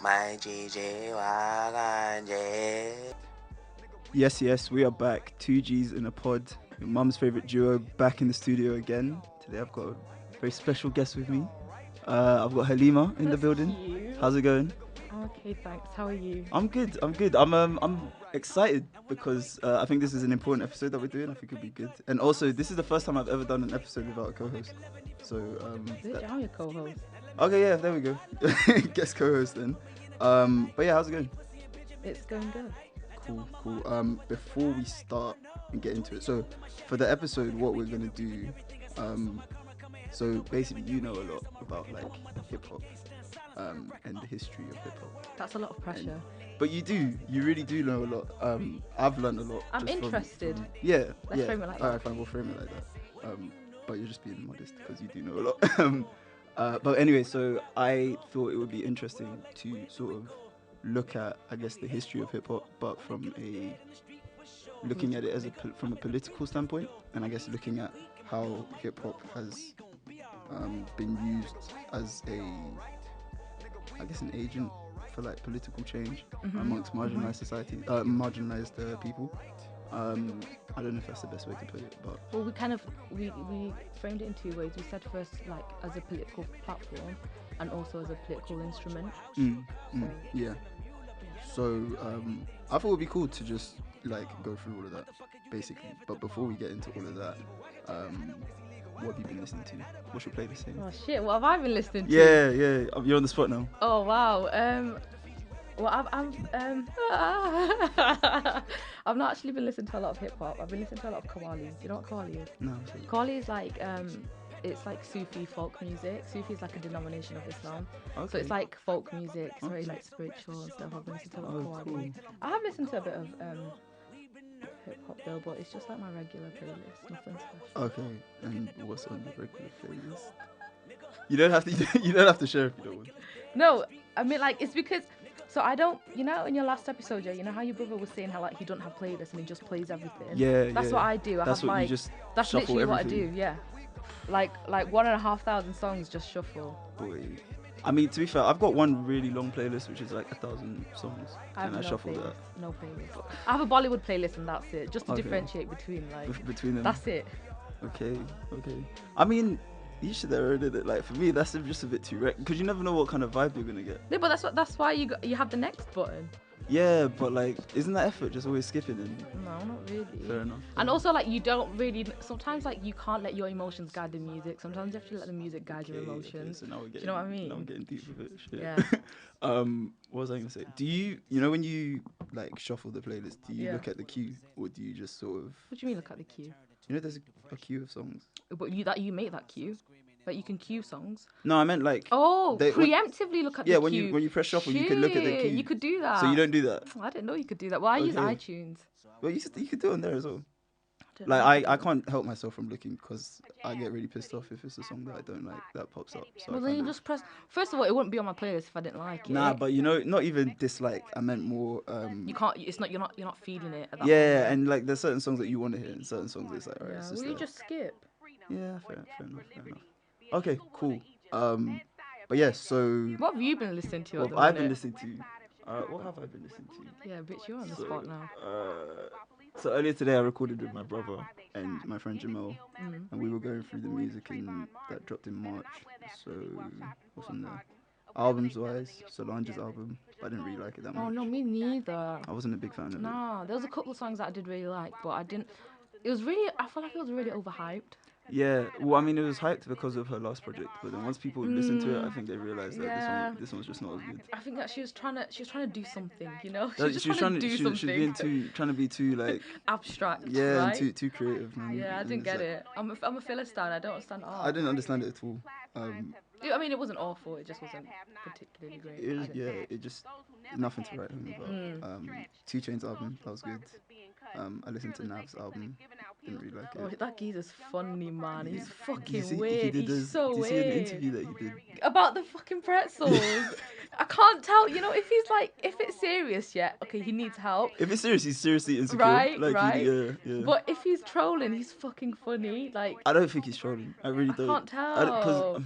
My GG Waganje. Yes, we are back. Two G's in a pod. Your mum's favorite duo back in the studio again. Today I've got a very special guest with me. I've got Halima in the building. Cute. How's it going? I'm okay, thanks. How are you? I'm good. I'm excited because I think this is an important episode that we're doing. I think it'll be good. And also, this is the first time I've ever done an episode without a co-host. So Bitch, I'm your co-host. okay, yeah, there we go. Guest co-host then. But yeah, how's it going? It's going good. Cool. Before we start and get into it, so for the episode, what we're gonna do, so basically, you know a lot about like hip hop, and the history of hip hop. That's a lot of pressure. But you really do know a lot. I've learned a lot. I'm interested. Yeah. Let's frame it like that. Alright, fine, we'll frame it like that. But you're just being modest because you do know a lot. But anyway, so I thought it would be interesting to sort of look at, I guess, the history of hip hop, but from looking at it as from a political standpoint, and I guess looking at how hip hop has been used as an agent for like political change amongst marginalized society, marginalized people. I don't know if that's the best way to put it, but Well, we framed it in two ways. We said first like as a political platform, and also as a political instrument. yeah. So I thought it would be cool to just like go through all of that, basically. But before we get into all of that, what have you been listening to? What's your playlist saying? Oh shit! What have I been listening to? Yeah. You're on the spot now. Oh wow. Well, I've not actually been listening to a lot of hip hop. I've been listening to a lot of Kawali. Do you know what Kawali is? No. Kawali is like it's like Sufi folk music. Sufi is like a denomination of Islam. Okay. So it's like folk music. It's very like spiritual and stuff. I've been listening to a lot of Kawali. Cool. I have listened to a bit of hip hop though, but it's just like my regular playlist. Nothing special. Okay. And what's on your regular playlist? You don't have to. You don't have to share if you don't want. No, I mean like it's because. So I don't, you know, in your last episode, you know how your brother was saying how like he don't have playlists and he just plays everything. Yeah. That's what I do. That's have what like you just that's shuffle literally everything. what I do. Yeah. Like 1,500 songs just shuffle. Boy. I mean, to be fair, I've got one really long playlist which is like 1,000 songs, and I shuffle that. No playlist. I have a Bollywood playlist and that's it, just to Okay. differentiate between like. Between them. That's it. Okay. I mean, you should have already did it. Like for me, that's just a bit too wrecked because you never know what kind of vibe you're gonna get. No, but that's why you have the next button. Yeah, but like, isn't that effort just always skipping? And No, not really. fair enough. And also like you don't really. Sometimes like you can't let your emotions guide the music. Sometimes you have to let the music guide your emotions. So now we're getting, Do you know what I mean? Now we're getting deep with it. Shit. Yeah. What was I gonna say? Do you know when you like shuffle the playlist? Do you Yeah. look at the queue or do you just sort of? What do you mean look at the queue? You know, there's a queue of songs. But you make that queue. Like you can queue songs. No, I meant like. Oh, They- when- preemptively look at Yeah, the when queue. you press shuffle, you can look at the Shit, queue. You could do that. So you don't do that. I didn't know you could do that. Well, I use Okay. iTunes. Well, you could do it on there as well. I don't Like know if you I do. can't help myself from looking because I get really pissed off if it's a song that I don't like that pops up. So I Well, then you kinda- just press. First of all, it wouldn't be on my playlist if I didn't like it. Nah, but you know, not even dislike. I meant more. You can't. It's not. You're not feeling it. At that Yeah, point. and like there's certain songs that you want to hear, and certain songs it's like, alright, Yeah. it's Well, just you there. just skip. Yeah, fair enough. Okay, cool. But yeah, so What have you been listening to? what at the have I been minute? listening to? What have I been listening to? Yeah, bitch, you're on the So, spot now. So earlier today I recorded with my brother and my friend Jamel, Mm. and we were going through the music that dropped in March. So what's on there? Albums wise, Solange's album, but I didn't really like it that much. Oh no, me neither. I wasn't a big fan of it. Nah, there was a couple of songs that I did really like, but I didn't. It was really. I felt like it was really overhyped. Yeah, well, I mean, it was hyped because of her last project, but then once people listen to it, I think they realized that Yeah. this one's just not as good. I think that she was trying to do something, you know. She Like, was just trying to do she was something trying to be too like abstract. yeah, right? and too creative, man. Yeah, I And didn't it's get like- it. I'm a Philistine. I don't understand art. I didn't understand it at all. I mean, it wasn't awful. It just wasn't particularly great. It was I didn't think. it just nothing to write home about. 2 Chainz album, that was good. I listened to Nav's album, didn't really like Oh, it. that geezer's funny, man. He's Did you fucking see- weird. He's so did you see weird. an interview that he did? About the fucking pretzels. I can't tell. You know, if he's like, if it's serious, yeah, okay, he needs help. If it's serious, he's seriously insecure. Right, like, right. Yeah. But if he's trolling, he's fucking funny. Like, I don't think he's trolling. I really I don't. can't 'cause, tell.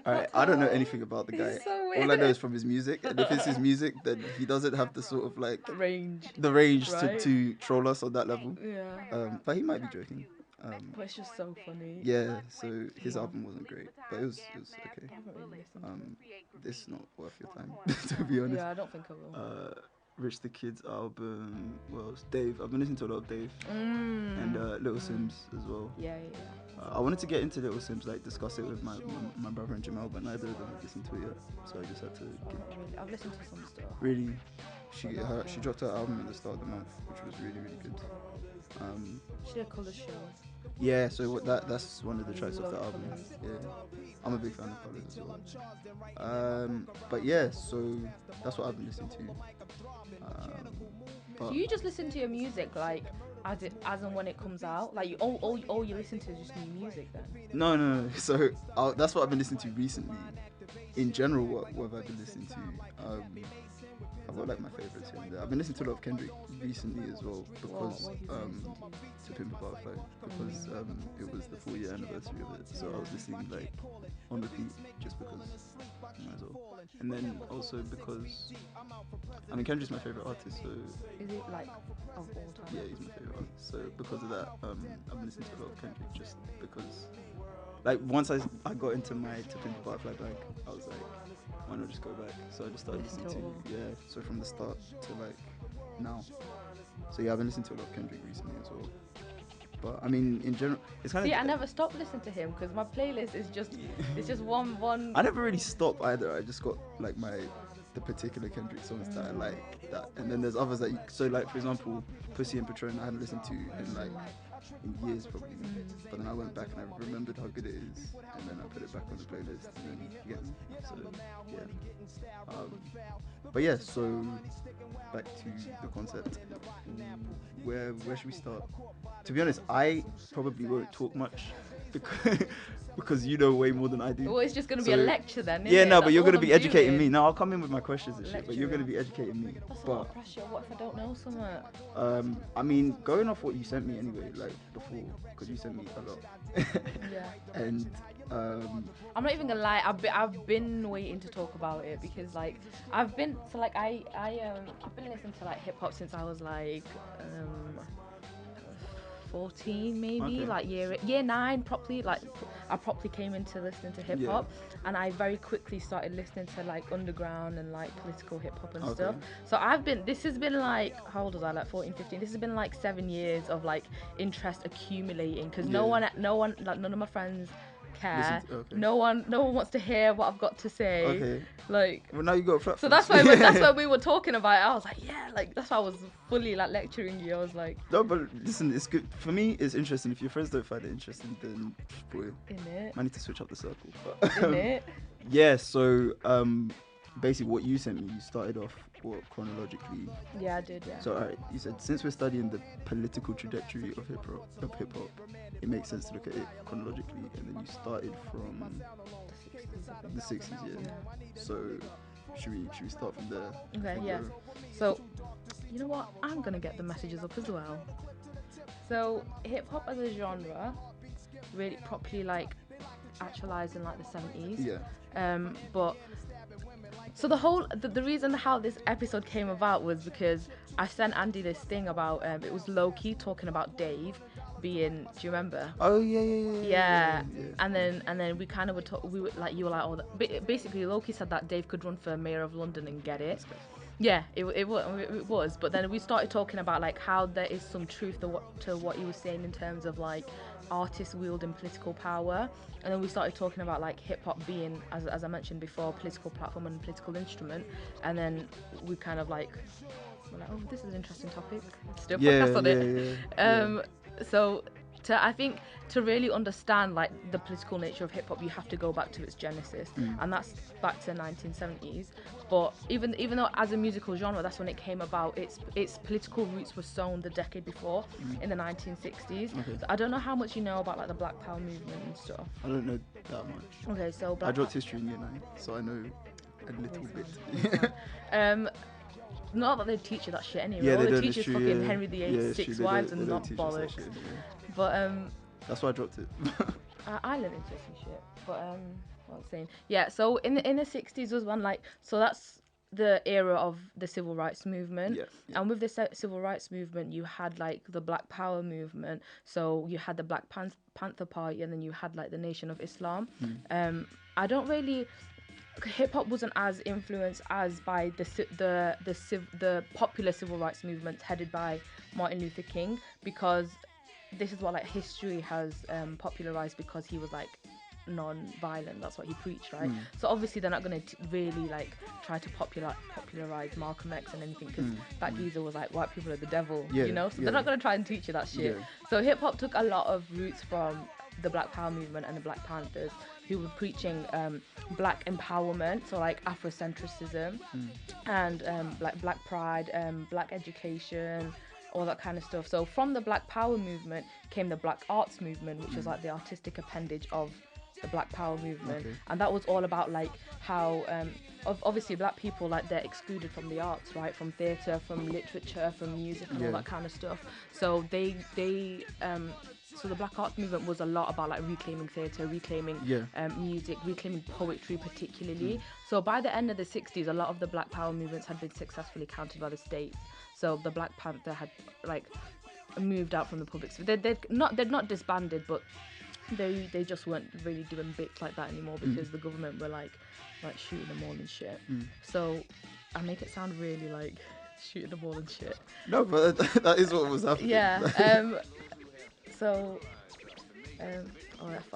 All right, I don't know anything about the guy. He's so All I weird. know is from his music, and if it's his music, then he doesn't have the sort of like Range. the range Right. to troll us on that level. Yeah. But he might be joking. But it's just so funny. Yeah, so his Yeah. album wasn't great, but it was okay. I haven't really listened. This is not worth your time, to be honest. Yeah, I don't think I will. Rich the Kid's album. Well, it's Dave. I've been listening to a lot of Dave and Little Sims as well. Yeah, yeah, yeah. I wanted to get into Little Sims, like discuss it with my brother and Jamal, but neither of them have listened to it yet. So I just had to. Really. I've listened to some stuff. Really, she dropped her album at the start of the month, which was really really good. She did a colour show. Yeah, so that's one of the tracks of the album. Colours. Yeah, I'm a big fan of Colours as well. But yeah, so that's what I've been listening to. But Do you just listen to your music like as and when it comes out? Like all you listen to is just new music then? no. So that's what I've been listening to recently. In general, what have I been listening to? I've got like my favorites here and there. I've been listening to a lot of Kendrick recently as well because to Pimp a Butterfly because it was the 4-year anniversary of it. So I was listening like on repeat just because might as well. And then also because Kendrick's my favorite artist. So Is it like of all time? yeah, he's my favorite artist. So because of that, I've been listening to a lot of Kendrick just because. Like once I got into my To Pimp a Butterfly bag, I was like, why not just go back? So I just started listening to so from the start to like now. So yeah, I've been listening to a lot of Kendrick recently as well. But I mean, in general, it's kind of. See, I never stopped listening to him because my playlist is just it's just one. I never really stopped either. I just got like the particular Kendrick songs that I like that, and then there's others that so like for example, Pussy and Patron I hadn't listened to in years probably, but then I went back and I remembered how good it is, and then I put it back on the playlist, and then you get me. So yeah. But yeah, so back to the concept. Where should we start? To be honest, I probably won't talk much because you know way more than I do. Well, it's just going to be a lecture then. Yeah, isn't no, it? but you're going to That's be all I'm educating doing. me. No, I'll come in with my questions and shit, but you're going to Lecturing. be educating me. That's a But lot of pressure. What if I don't know something? I mean, going off what you sent me anyway, like before, because you sent me a lot. Yeah. And I'm not even gonna lie. I've been waiting to talk about it because like I've been listening to like hip hop since I was like 14 maybe, Okay. like year 9 properly. Like I properly came into listening to hip hop, and I very quickly started listening to like underground and like political hip hop and stuff. So this has been like, how old was I, like 14, 15? This has been like 7 years of like interest accumulating because no one like none of my friends care. No one wants to hear what I've got to say. Okay. Like, well, now you got a platform. so that's why we were talking about it. I was like, yeah, like that's why I was fully like lecturing you. I was like, no, but listen, it's good for me. It's interesting. If your friends don't find it interesting, then boy, in it, I need to switch up the circle. But, in it. yeah. So basically, what you sent me, you started off chronologically. Yeah, I did. Yeah. So alright, you said since we're studying the political trajectory of hip hop, it makes sense to look at it chronologically, and then you started from the 60s, yeah. So should we start from there? Okay, yeah. So you know what? I'm gonna get the messages up as well. So hip hop as a genre, really properly like actualized in like the 70s. Yeah. But so the reason how this episode came about was because I sent Andy this thing about it was low-key talking about Dave being, do you remember? Oh yeah. And then we kind of were you were like, oh, basically low-key said that Dave could run for mayor of London and get it. Yeah, it was, but then we started talking about like how there is some truth to what he was saying in terms of like artists wielding political power, and then we started talking about like hip hop being, as I mentioned before, political platform and political instrument, and then we kind of like were like, oh, this is an interesting topic. Let's do a podcast on it. So I think to really understand like the political nature of hip hop, you have to go back to its genesis, and that's back to the 1970s. But even though as a musical genre, that's when it came about. Its political roots were sown the decade before in the 1960s. So I don't know how much you know about like the Black Power movement and stuff. I don't know that much. Okay, so I dropped history in year 9, so I know a little bit. Not that they teach you that shit anyway. Yeah, all they they don't. teach you fucking Henry VIII, 6 wives and not bollocks. Shit, But that's why I dropped it. I learned into some shit. But what I was saying. Yeah, so in the 60s was when like, so that's the era of the civil rights movement. Yeah, yeah. And with the civil rights movement, you had like the Black Power movement. So you had the Black Panther Party, and then you had like the Nation of Islam. I don't really, hip hop wasn't as influenced as by the popular civil rights movement headed by Martin Luther King, because this is what like history has popularized, because he was like non-violent. That's what he preached, right? So obviously they're not going to really like try to popularize Malcolm X and anything, because that geezer was like, white people are the devil, you know, so they're not going to try and teach you that shit. So hip-hop took a lot of roots from the Black Power movement and the Black Panthers, who were preaching black empowerment, so like Afrocentrism, and like black pride, black education, all that kind of stuff. So from the Black Power movement came the Black Arts movement, which was like the artistic appendage of the Black Power movement. And that was all about like how obviously black people, like, they're excluded from the arts, right, from theatre, from literature, from music, and all that kind of stuff. So so the Black Arts movement was a lot about like reclaiming theatre, reclaiming music, reclaiming poetry particularly. So by the end of the 60s, a lot of the Black Power movements had been successfully countered by the state. So the Black Panther had like moved out from the public sphere. They'd not disbanded, but they just weren't really doing bits like that anymore, because the government were like shooting them all and shit. So I make it sound really like shooting them all and shit. No, but that is what was happening. Yeah. I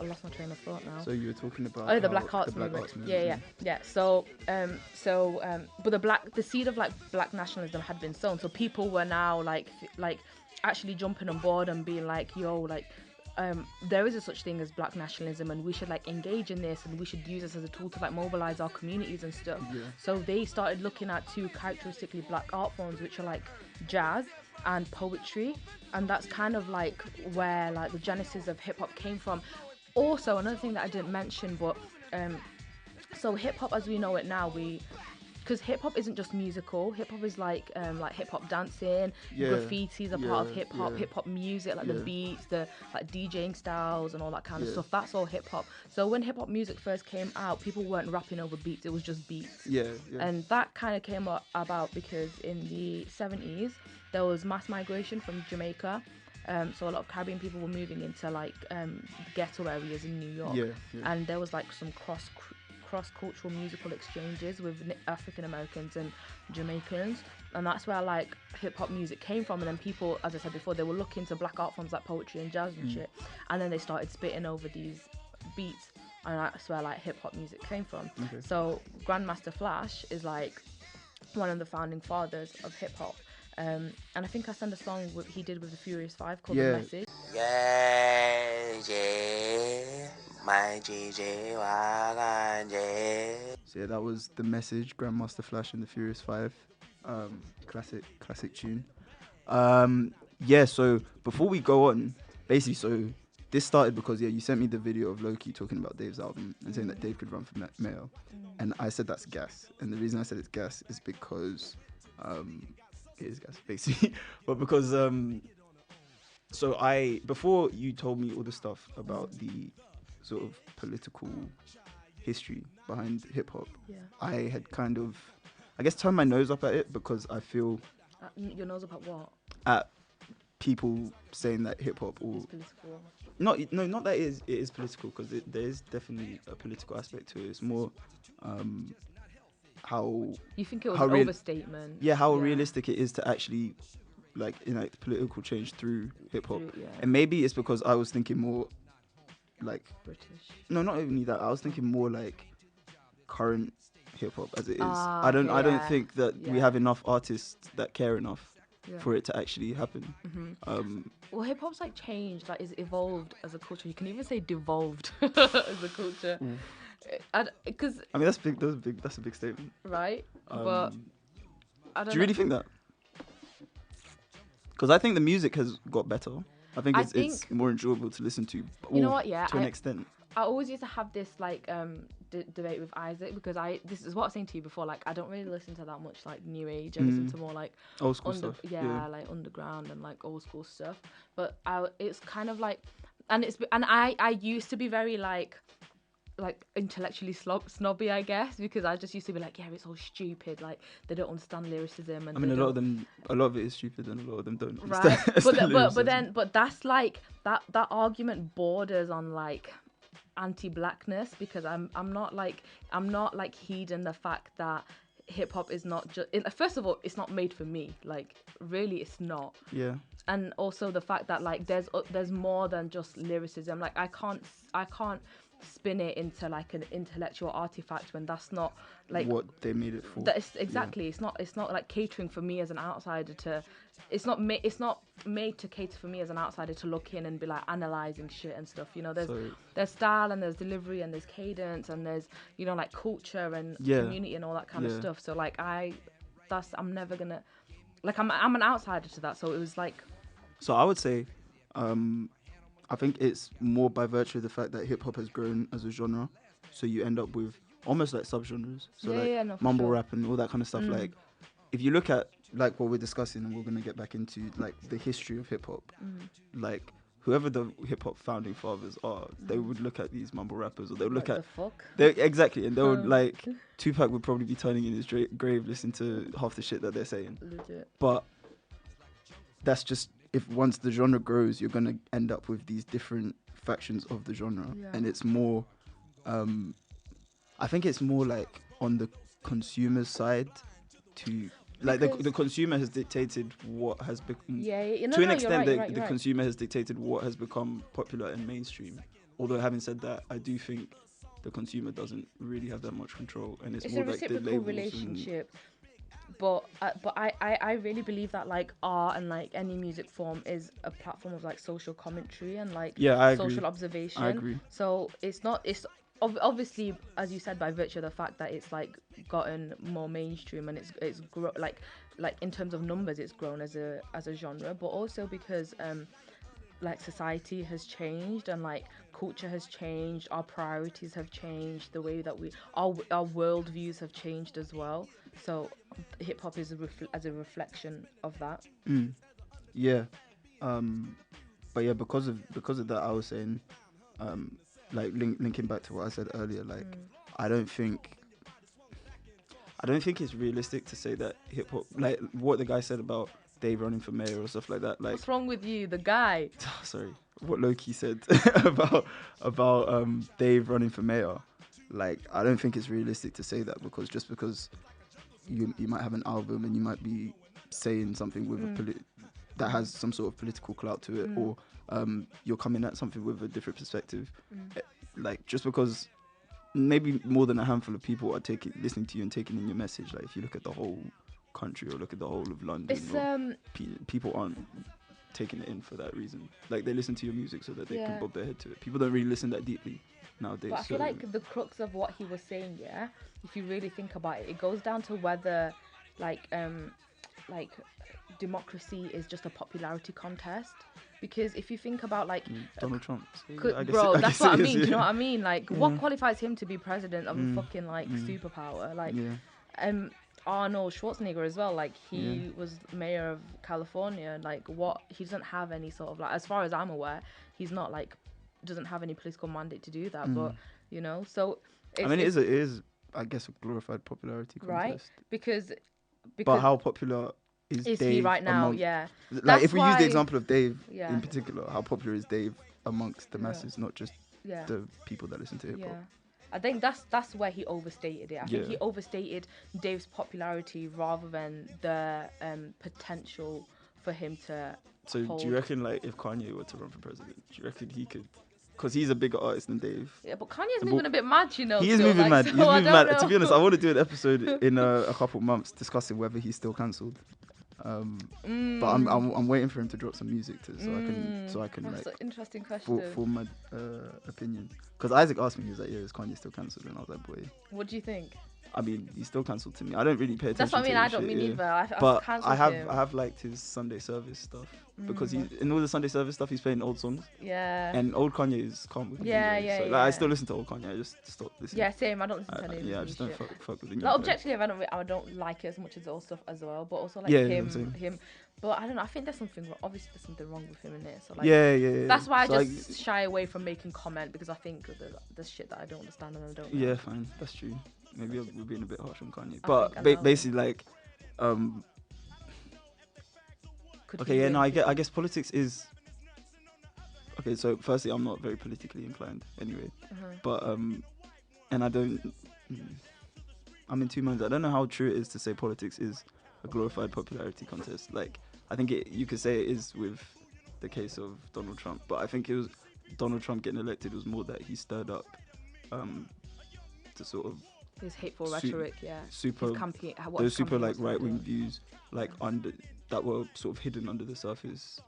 lost my train of thought now. So you were talking about the Black Arts movement. Yeah. So but the seed of like black nationalism had been sown. So people were now like actually jumping on board and being like, yo, like, there is a such thing as black nationalism, and we should like engage in this, and we should use this as a tool to like mobilize our communities and stuff. So they started looking at two characteristically black art forms, which are like jazz and poetry, and that's kind of like where like the genesis of hip-hop came from. Also, another thing that I didn't mention, but so hip-hop as we know it now, because hip-hop isn't just musical. Hip-hop is like hip-hop dancing, graffiti's a part of hip-hop, hip-hop music, like the beats, the like DJing styles and all that kind of stuff. That's all hip-hop. So when hip-hop music first came out, people weren't rapping over beats, it was just beats. And that kind of came about because in the 70s, there was mass migration from Jamaica. So a lot of Caribbean people were moving into like ghetto areas in New York. And there was like some cross-cultural musical exchanges with African Americans and Jamaicans, and that's where like hip-hop music came from. And then people, as I said before, they were looking to black art forms like poetry and jazz and shit, and then they started spitting over these beats, and that's where like hip-hop music came from. So Grandmaster Flash is like one of the founding fathers of hip-hop. And I think I sent a song he did with the Furious Five called The Message. So yeah, that was The Message, Grandmaster Flash and the Furious Five. Classic tune. So before we go on, basically, so this started because you sent me the video of Loki talking about Dave's album and saying that Dave could run for mayor, and I said that's gas. And the reason I said it's gas is because it is gas basically, but because so before you told me all the stuff about the sort of political history behind hip hop, I had kind of, I guess, turned my nose up at it, because I feel your nose up at what? At people saying that hip hop or political. Not that it is political, because there is definitely a political aspect to it. It's more how you think it was an overstatement. How realistic it is to actually like enact political change through hip hop. And maybe it's because I was thinking more like British. No, not only that. I was thinking more like current hip hop as it is. I don't think that we have enough artists that care enough for it to actually happen. Well, hip hop's like changed, like is evolved as a culture. You can even say devolved as a culture. Because I mean that's big. That's a big statement, right? But I don't. Do you really think that? Because I think the music has got better. I think it's more enjoyable to listen to. You know what? Yeah, to an extent. I always used to have this like debate with Isaac, because this is what I was saying to you before. Like I don't really listen to that much like new age. I listen to more like old school stuff. Yeah, like underground and like old school stuff. But it's kind of like, and I used to be very like like intellectually snobby, I guess, because I just used to be like, yeah, it's all stupid, like they don't understand lyricism, and I mean, a lot of it is stupid, and a lot of them don't. right. Understand But that's like that argument borders on like anti-blackness, because I'm not like heeding the fact that hip hop is not just, first of all, it's not made for me, like really it's not. Yeah. And also the fact that like there's more than just lyricism. Like I can't spin it into like an intellectual artifact when that's not like what they made it for. That is exactly. Yeah. It's not like catering for me as an outsider to. It's not made to cater for me as an outsider to look in and be like analyzing shit and stuff. You know, there's style and there's delivery and there's cadence and there's, you know, like culture and community and all that kind of stuff. So like I'm never gonna, like I'm an outsider to that. So it was like. So I would say, I think it's more by virtue of the fact that hip hop has grown as a genre. So you end up with almost like subgenres. So mumble rap and all that kind of stuff. Like if you look at like what we're discussing, and we're gonna get back into like the history of hip hop, like whoever the hip hop founding fathers are, they would look at these mumble rappers, or they would look at exactly, and they would like Tupac would probably be turning in his grave listening to half the shit that they're saying. Legit. But that's just, if once the genre grows, you're gonna end up with these different factions of the genre, and it's more, I think it's more like on the consumer side to. Like the consumer has dictated what has become. To an extent, the consumer has dictated what has become popular and mainstream. Although having said that, I do think the consumer doesn't really have that much control, and it's more a like the reciprocal labels relationship. But I really believe that like art and like any music form is a platform of like social commentary and like social observation. I agree. So it's obviously, as you said, by virtue of the fact that it's like gotten more mainstream and it's like in terms of numbers it's grown as a genre, but also because like society has changed and like culture has changed, our priorities have changed, the way that our worldviews have changed as well. So hip hop is as a reflection of that. Yeah, but yeah, because of that, I was saying, like linking back to what I said earlier, like I don't think it's realistic to say that hip hop, like what the guy said about Dave running for mayor or stuff like that. Like, what's wrong with you, the guy? Sorry, what Loki said about Dave running for mayor. Like, I don't think it's realistic to say that, because just because you might have an album and you might be saying something with that has some sort of political clout to it, or you're coming at something with a different perspective. Like, just because maybe more than a handful of people are listening to you and taking in your message. Like, if you look at the whole country or look at the whole of London, people aren't taking it in for that reason. Like, they listen to your music so that they can bob their head to it. People don't really listen that deeply nowadays. But I feel like the crux of what he was saying, if you really think about it, it goes down to whether like democracy is just a popularity contest. Because if you think about like Donald Trump, that's what I mean. Do you know what I mean? Like, what qualifies him to be president of a fucking like superpower? Like, Arnold Schwarzenegger as well. Like, he was mayor of California. Like, he doesn't have any sort of, like, as far as I'm aware, he's not like, doesn't have any political mandate to do that. But you know, so I mean, it is I guess a glorified popularity contest, right? Because but how popular is Dave he right now? Like, that's if we use the example of Dave in particular, how popular is Dave amongst the masses, not just the people that listen to hip hop? I think that's where he overstated it. I think he overstated Dave's popularity rather than the potential for him to. So do you reckon, like, if Kanye were to run for president, do you reckon he could? Because he's a bigger artist than Dave. Yeah, but Kanye's moving a bit mad, you know. He is moving mad. He's moving mad. To be honest, I want to do an episode in a couple months discussing whether he's still cancelled. But I'm waiting for him to drop some music so I can that's like an interesting question. Form my opinion. Because Isaac asked me, he was like, "Yeah, is Kanye still cancelled?" And I was like, "Boy." What do you think? I mean, he's still cancelled to me. I don't really pay attention. That's what I mean. I don't mean either. But I have liked his Sunday service stuff. because he's in all the Sunday service stuff. He's playing old songs, Yeah. and old Kanye is calm with him. Yeah, anyway. yeah, So like, yeah. I still listen to old Kanye. I just stopped listening. Yeah, same. I don't listen to any of Yeah, I his just new don't shit. fuck with the new Like guy. objectively, I don't like it as much as the old stuff as well. But also like Yeah, yeah, same. him. But I don't know. I think there's something wrong. Obviously, there's something wrong with him in it. So like, Yeah. that's why So, I just shy away from making comment because I think there's shit that I don't understand and I don't know. Yeah, fine. That's true. Maybe we're being a bit harsh on Kanye, I but think I know. basically like, Could okay, he yeah, win? no, I guess politics is. Okay, so firstly, I'm not very politically inclined anyway, but and I don't. I'm in two minds. I don't know how true it is to say politics is a glorified popularity contest. Like, I think you could say it is with the case of Donald Trump, but I think it was Donald Trump getting elected was more that he stirred up the sort of His hateful rhetoric, yeah. super His campaign, those super like right wing views, like under that were sort of hidden under the surface.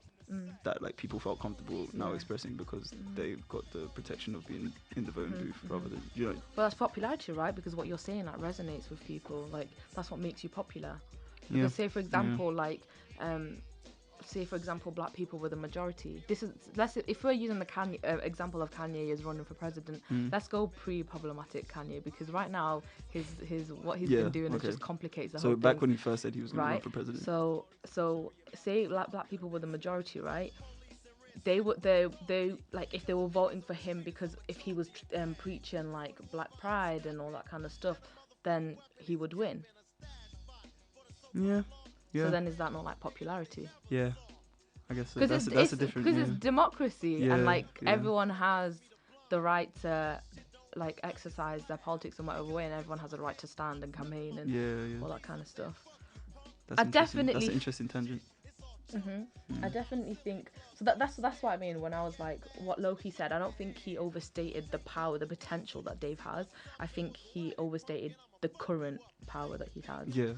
That like people felt comfortable now expressing because they got the protection of being in the voting booth rather than Well, that's popularity, right? Because what you're saying like resonates with people. Like that's what makes you popular. Because say for example, like say for example, black people were the majority. If we're using the Kanye example of Kanye as running for president, let's go pre-problematic Kanye because right now his what he's been doing just complicates the whole thing. So back when he first said he was going to run for president. So say black people were the majority, right? They like if they were voting for him because if he was preaching like black pride and all that kind of stuff, then he would win. Yeah. So then is that not like popularity? Yeah, I guess so. Because that's a different. Because it's democracy and like everyone has the right to like exercise their politics in whatever way, and everyone has a right to stand and campaign and all that kind of stuff. That's an interesting tangent. I definitely think so. That's what I mean when I was like what Loki said. I don't think he overstated the power, the potential that Dave has. I think he overstated the current power that he has. Yeah.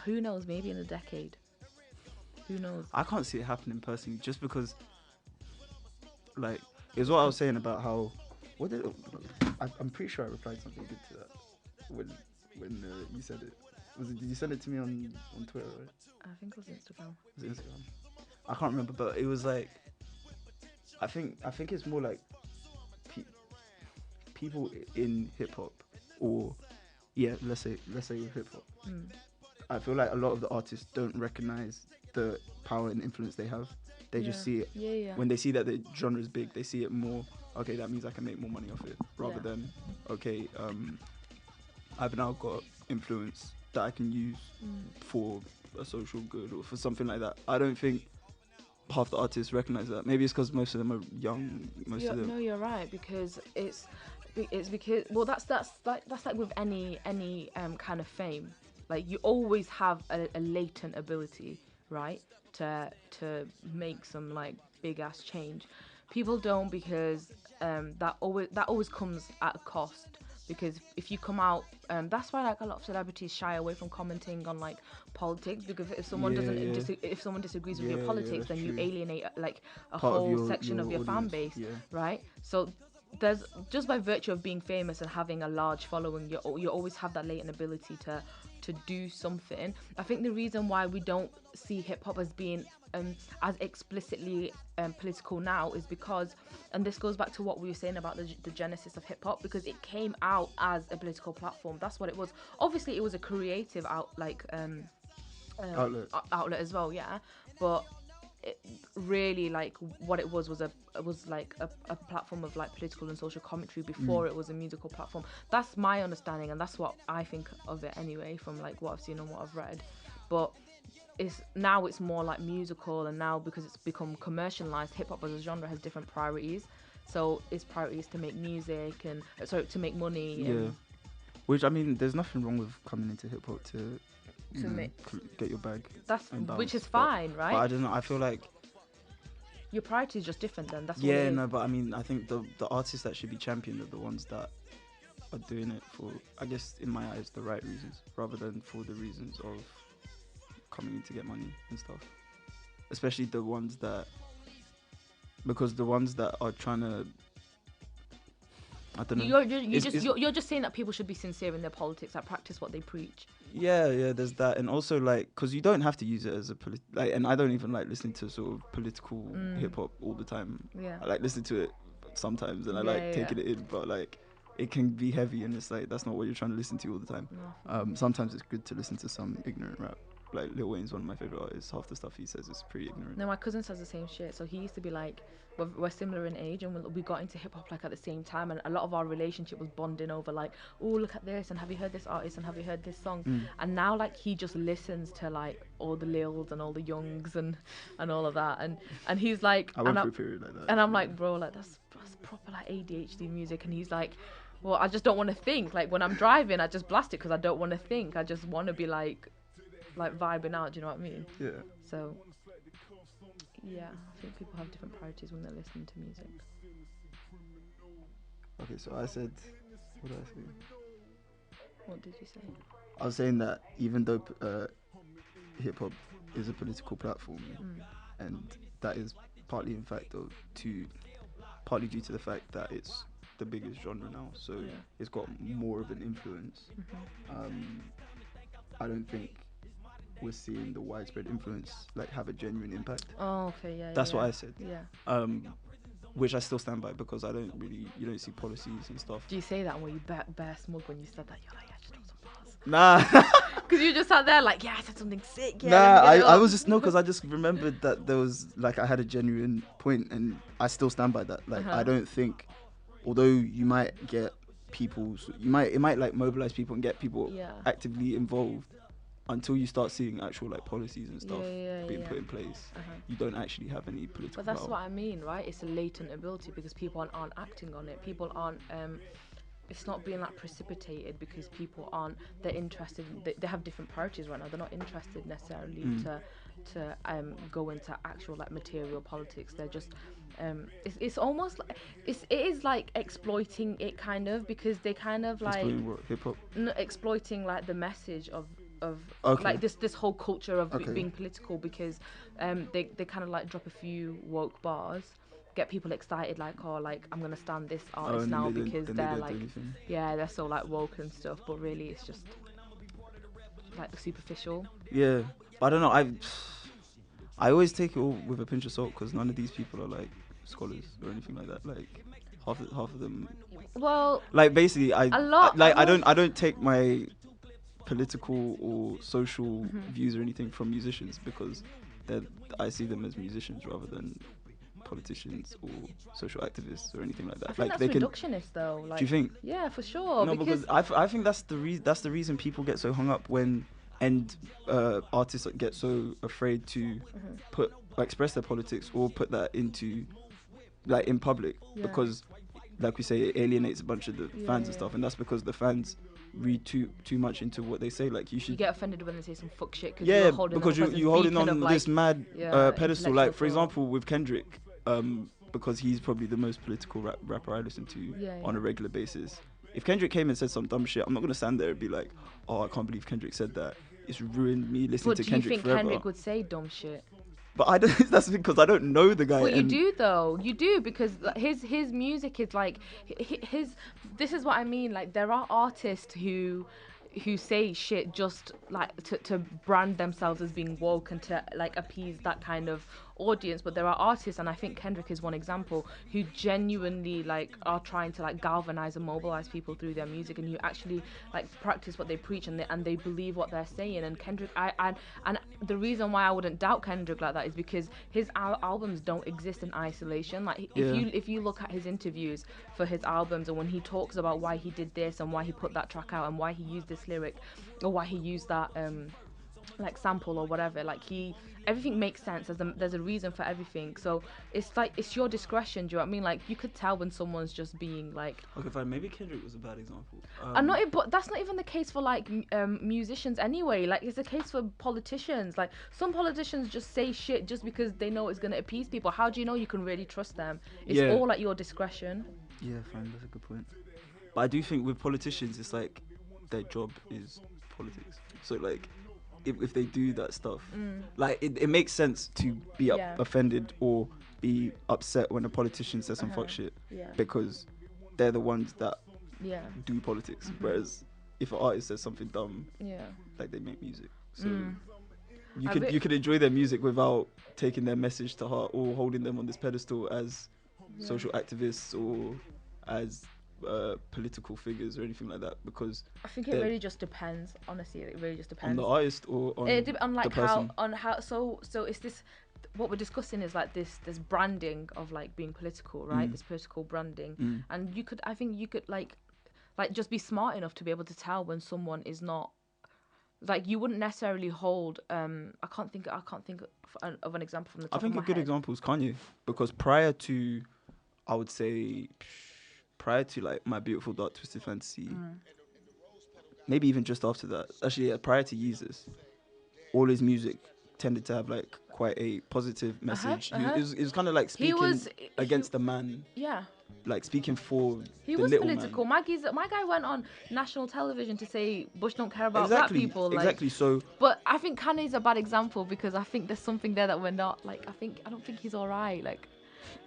Who knows? Maybe in a decade. Who knows? I can't see it happening personally, just because, like, it's what I was saying about how. I'm pretty sure I replied something good to that when you said it. Did you send it to me on Twitter? Right? I think it was Instagram. Was it Instagram? I can't remember, but it was like. I think it's more like people in hip hop, or let's say with hip hop. I feel like a lot of the artists don't recognize the power and influence they have. They just see it. Yeah. When they see that the genre is big, they see it more, okay, that means I can make more money off it. Rather than, okay, I've now got influence that I can use for a social good or for something like that. I don't think half the artists recognize that. Maybe it's because most of them are young. No, you're right, because it's because, well, that's like with any kind of fame. Like you always have a latent ability, right, to make some like big ass change. People don't, because that always comes at a cost. Because if you come out, that's why like a lot of celebrities shy away from commenting on like politics, because if someone if someone disagrees with your politics, then you alienate like a whole section of your fan base, right? So there's just by virtue of being famous and having a large following, you always have that latent ability to do something. I think the reason why we don't see hip hop as being as explicitly political now is because, and this goes back to what we were saying about the genesis of hip hop, because it came out as a political platform. That's what it was. Obviously, it was a creative outlet as well, yeah. But it really, like, what it was like a platform of like political and social commentary before it was a musical platform. That's my understanding, and that's what I think of it anyway, from like what I've seen and what I've read. But it's more like musical, and now because it's become commercialized, hip hop as a genre has different priorities. So its priorities to make music and to make money. Which, I mean, there's nothing wrong with coming into hip hop to get your bag. Which is fine, right? But I don't know. I feel like your priority is just different. Then that's but I mean, I think the artists that should be championed are the ones that are doing it for, I guess, in my eyes, the right reasons, rather than for the reasons of coming in to get money and stuff. Especially the ones that are trying to, I don't know. You're just saying that people should be sincere in their politics, like practice what they preach. Yeah, there's that, and also like, because you don't have to use it as a like, and I don't even like listening to sort of political hip hop all the time. Yeah. I like listening to it sometimes, and I like taking it in, but like, it can be heavy, and it's like that's not what you're trying to listen to all the time. No. Sometimes it's good to listen to some ignorant rap. Like Lil Wayne's one of my favorite artists. Half the stuff he says is pretty ignorant. No, my cousin says the same shit. So he used to be like, we're similar in age, and we got into hip hop like at the same time, and a lot of our relationship was bonding over like, oh, look at this, and have you heard this artist, and have you heard this song? And now like he just listens to like all the Lils and all the Youngs and all of that, and he's like, I went through a period like that. And I'm like, bro, like that's proper like ADHD music, and he's like, well, I just don't want to think. Like when I'm driving, I just blast it because I don't want to think. I just want to be like vibing out. Do you know what I mean? Yeah. So yeah, I think people have different priorities when they're listening to music. Okay, so I said, what did I say? What did you say? I was saying that even though hip hop is a political platform, and that is partly in fact partly due to the fact that it's the biggest genre now, so it's got more of an influence. I don't think we're seeing the widespread influence like have a genuine impact. Oh, okay, yeah. That's what I said. Yeah. Which I still stand by, because you don't see policies and stuff. Do you say that when you bare smug when you said that? You're like, yeah, just throw some bars. Nah. Because you just sat there like, yeah, I said something sick. Yeah, nah, I was just, no, because I just remembered that there was like, I had a genuine point, and I still stand by that. Like, I don't think, although you might get people, it might like mobilize people and get people actively involved, until you start seeing actual like policies and stuff being put in place, you don't actually have any political. But that's what I mean, right? It's a latent ability because people aren't acting on it. People aren't. It's not being like precipitated because people aren't. They're interested. They have different priorities right now. They're not interested necessarily to go into actual like material politics. They're just. It's almost like it is like exploiting it kind of, because they kind of like exploiting what, hip hop? Exploiting like the message of okay. like this whole culture of being political, because they kind of like drop a few woke bars, get people excited like, oh, like I'm gonna stand this artist now because they're like they're so like woke and stuff, but really it's just like superficial. Yeah, but I don't know, I always take it all with a pinch of salt, because none of these people are like scholars or anything like that. Like half of them, well, like basically I don't take my political or social views or anything from musicians, because I see them as musicians rather than politicians or social activists or anything like that. I think like that's reductionist though. Like, do you think? Yeah, for sure. No, because I think that's the reason people get so hung up when artists get so afraid to express their politics or put that into like in public, because like we say, it alienates a bunch of the fans and stuff, and that's because the fans read too much into what they say. Like you get offended when they say some fuck shit, because you're holding on this mad pedestal. Like for example with Kendrick, because he's probably the most political rapper I listen to on a regular basis. If Kendrick came and said some dumb shit, I'm not gonna stand there and be like, oh, I can't believe Kendrick said that. It's ruined me listening to Kendrick forever. But do you think Kendrick would say dumb shit? But I don't. That's because I don't know the guy. Well, you do though. You do, because his music is like his. This is what I mean. Like there are artists who say shit just like to brand themselves as being woke and to like appease that kind of audience, but there are artists, and I think Kendrick is one example, who genuinely like are trying to like galvanize and mobilize people through their music, and who actually like practice what they preach, and they believe what they're saying. And Kendrick, and the reason why I wouldn't doubt Kendrick like that is because his albums don't exist in isolation. Like if you look at his interviews for his albums, and when he talks about why he did this and why he put that track out and why he used this lyric or why he used that like sample or whatever, like everything makes sense. There's a reason for everything. So it's like it's your discretion. Do you know what I mean? Like you could tell when someone's just being like. Okay, fine. Maybe Kendrick was a bad example. But that's not even the case for like musicians anyway. Like it's the case for politicians. Like some politicians just say shit just because they know it's gonna appease people. How do you know you can really trust them? It's all at your discretion. Yeah, fine. That's a good point. But I do think with politicians, it's like their job is politics. So like. If they do that stuff, like it makes sense to be offended or be upset when a politician says some fuck shit, because they're the ones that Yeah. do politics. Whereas if an artist says something dumb, Yeah. like, they make music. So I you could enjoy their music without taking their message to heart or holding them on this pedestal as social activists or as political figures or anything like that, because I think it really just depends. Honestly, it really just depends. on the artist or on on like the person. how so it's this, what we're discussing is like this branding of like being political, right? This political branding, and I think you could like just be smart enough to be able to tell when someone is not, like, you wouldn't necessarily hold I can't think of an example from the top I think of my a good head. example is Kanye, because prior to, I would say, prior to like My Beautiful Dark Twisted Fantasy, maybe even just after that, actually, yeah, prior to Yeezus, all his music tended to have like quite a positive message. It was kind of like speaking against the man, Yeah. like speaking for He the was little political. man. My guy went on national television to say Bush don't care about Exactly, black people. Like, exactly. So, but I think Kanye's a bad example because I think there's something there that we're not like. I don't think he's alright. Like,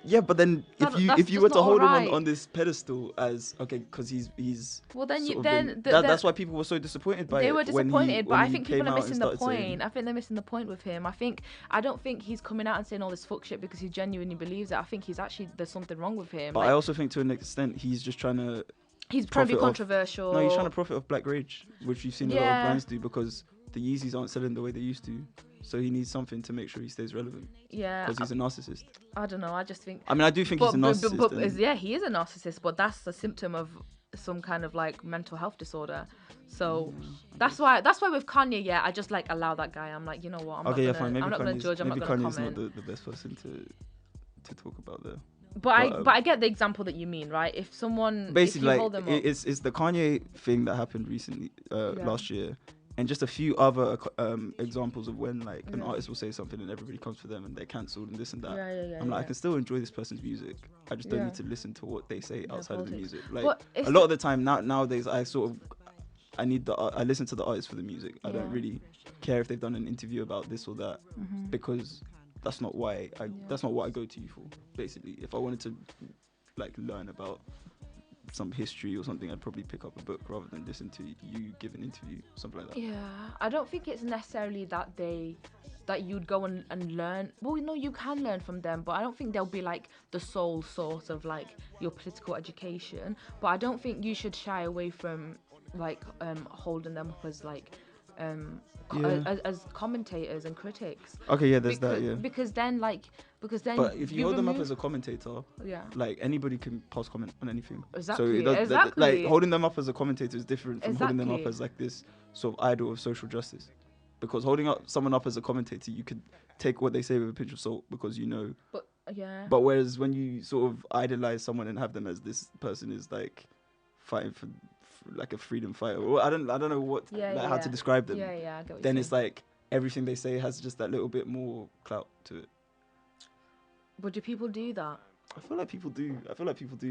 yeah, but then That's if you just were to not hold him alright. on this pedestal as, okay, because he's well, then sort you of then been- the, that's why people were so disappointed by it. they were when disappointed, but I he think came people are out and missing the started saying- point. I think they're missing the point with him. I don't think he's coming out and saying all this fuck shit because he genuinely believes it. I think he's actually, there's something wrong with him. But Like, I also think to an extent he's just trying to he's trying to be profit off- controversial. No, he's trying to profit off Black Rage, which you've seen a lot of Yeah. brands do, because the Yeezys aren't selling the way they used to. So he needs something to make sure he stays relevant, Yeah. because he's a narcissist. I don't know. I just think. I mean, I do think he's a narcissist. and- Yeah, he is a narcissist, but that's a symptom of some kind of like mental health disorder. So that's why with Kanye, yeah, I just like allow that guy. I'm like, you know what? I'm okay, yeah, not gonna, fine. Maybe I'm not gonna Kanye's, judge. I'm maybe not gonna Kanye's comment. not the best person to talk about there. But I get the example that you mean, right? If someone Basically, if you like, hold them up, it's the Kanye thing that happened recently, last year, and just a few other examples of when like an artist will say something and everybody comes for them and they're cancelled and this and that. I'm like, I can still enjoy this person's music. I just don't need to listen to what they say outside of the music. Like, a lot of the time nowadays, I listen to the artist for the music. I don't really care if they've done an interview about this or that, because that's not why that's not what I go to you for. Basically, if I wanted to like learn about some history or something, I'd probably pick up a book rather than listen to you give an interview, something like that. Yeah, I don't think it's necessarily that you'd go and learn. Well, no, you can learn from them, but I don't think they'll be like the sole source of like your political education. But I don't think you should shy away from like holding them up as like as commentators and critics. Okay, yeah, there's that, yeah. Because then But if you hold them up as a commentator, yeah, like, anybody can pass comment on anything. Exactly. So Exactly. like, holding them up as a commentator is different from holding them up Exactly. as like this sort of idol of social justice. Because holding someone up as a commentator, you could take what they say with a pinch of salt, because you know. But yeah. But whereas when you sort of idolize someone and have them as this person is like fighting for like a freedom fighter, or I don't know what how to describe them. Yeah, I get what you're Then saying. it's like everything they say has just that little bit more clout to it. But do people do that? I feel like people do.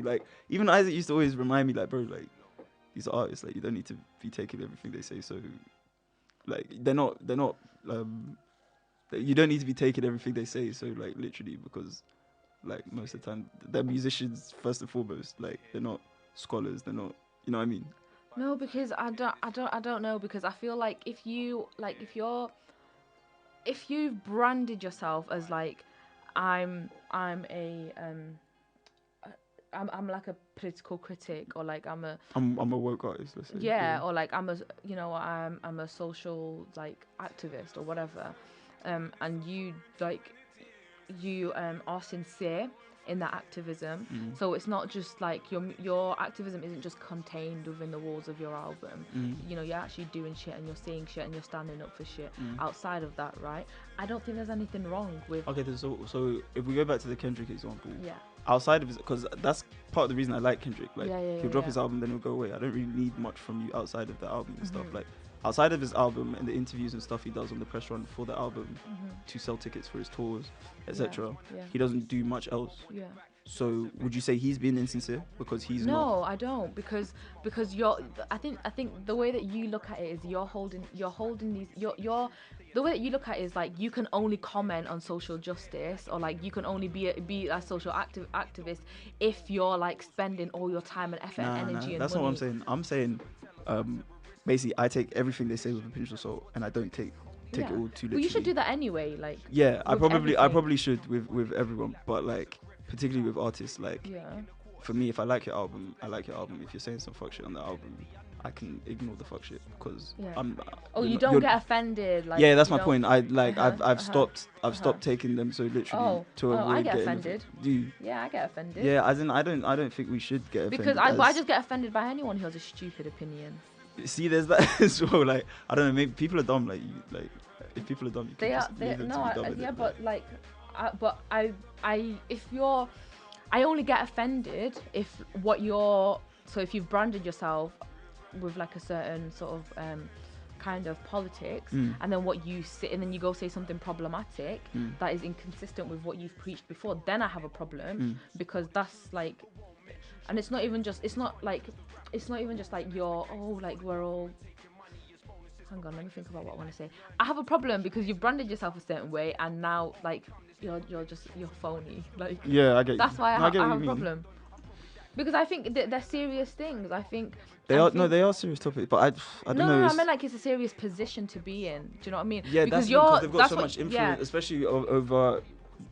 Like, even Isaac used to always remind me, like, bro, like, these are artists. Like, you don't need to be taking everything they say. So, like, they're not. You don't need to be taking everything they say. So, like, literally, because, like, most of the time, they're musicians first and foremost. Like, they're not scholars. They're not. You know what I mean? No, because I don't know, because I feel like if you've branded yourself as like I'm like a political critic, or like I'm a woke artist, let's say. yeah, or like I'm a social like activist or whatever, and you are sincere in that activism. So it's not just like your activism isn't just contained within the walls of your album. You know, you're actually doing shit and you're saying shit and you're standing up for shit outside of that, right? I don't think there's anything wrong with Okay, so if we go back to the Kendrick example, yeah. outside of his, because that's part of the reason I like Kendrick. Like, he'll drop yeah. his album, then he'll go away. I don't really need much from you outside of the album and stuff. Like, outside of his album and the interviews and stuff he does on the press run for the album to sell tickets for his tours, etc. Yeah. He doesn't do much else. Yeah. So would you say he's being insincere because he's not? No, I don't, because you're. I think the way that you look at it is you're holding these you're the way that you look at it is like you can only comment on social justice, or like you can only be a social activist if you're like spending all your time and effort Nah, and energy and that's money. not what I'm saying. I'm saying, basically, I take everything they say with a pinch of salt, and I don't take it all too literally. Well, you should do that anyway. Like Yeah, I with everything. probably should with everyone, but like particularly with artists. Like Yeah. for me, if I like your album, I like your album. If you're saying some fuck shit on the album, I can ignore the fuck shit because Yeah. I'm. Oh, you you're don't not- get offended. Like yeah, that's you my don't- point. I like I've stopped uh-huh. taking them so literally Oh, to avoid I get getting offended. Do you? Yeah, I get offended. Yeah, as in I don't think we should get offended. Because I just get offended by anyone who has a stupid opinion. See, there's that as well. Like I don't know, maybe people are dumb. Like you, like if people are dumb, you can They are. just They leave them no. to be dumb with Yeah, it. but like, if you're, I only get offended if what you're. So if you've branded yourself with like a certain sort of kind of politics, and then what you say, and then you go say something problematic that is inconsistent with what you've preached before, then I have a problem because that's like, and it's not even just like you're like we're all. Hang on, let me think about what I want to say. I have a problem because you've branded yourself a certain way, and now like you're phony. Like Yeah, I get you. that's why No, I get what have you a mean. problem. Because I think they're serious things. They are serious topics, but I don't know. No, I mean like it's a serious position to be in. Do you know what I mean? Yeah, because because they've got that's so what- much influence, Yeah, especially over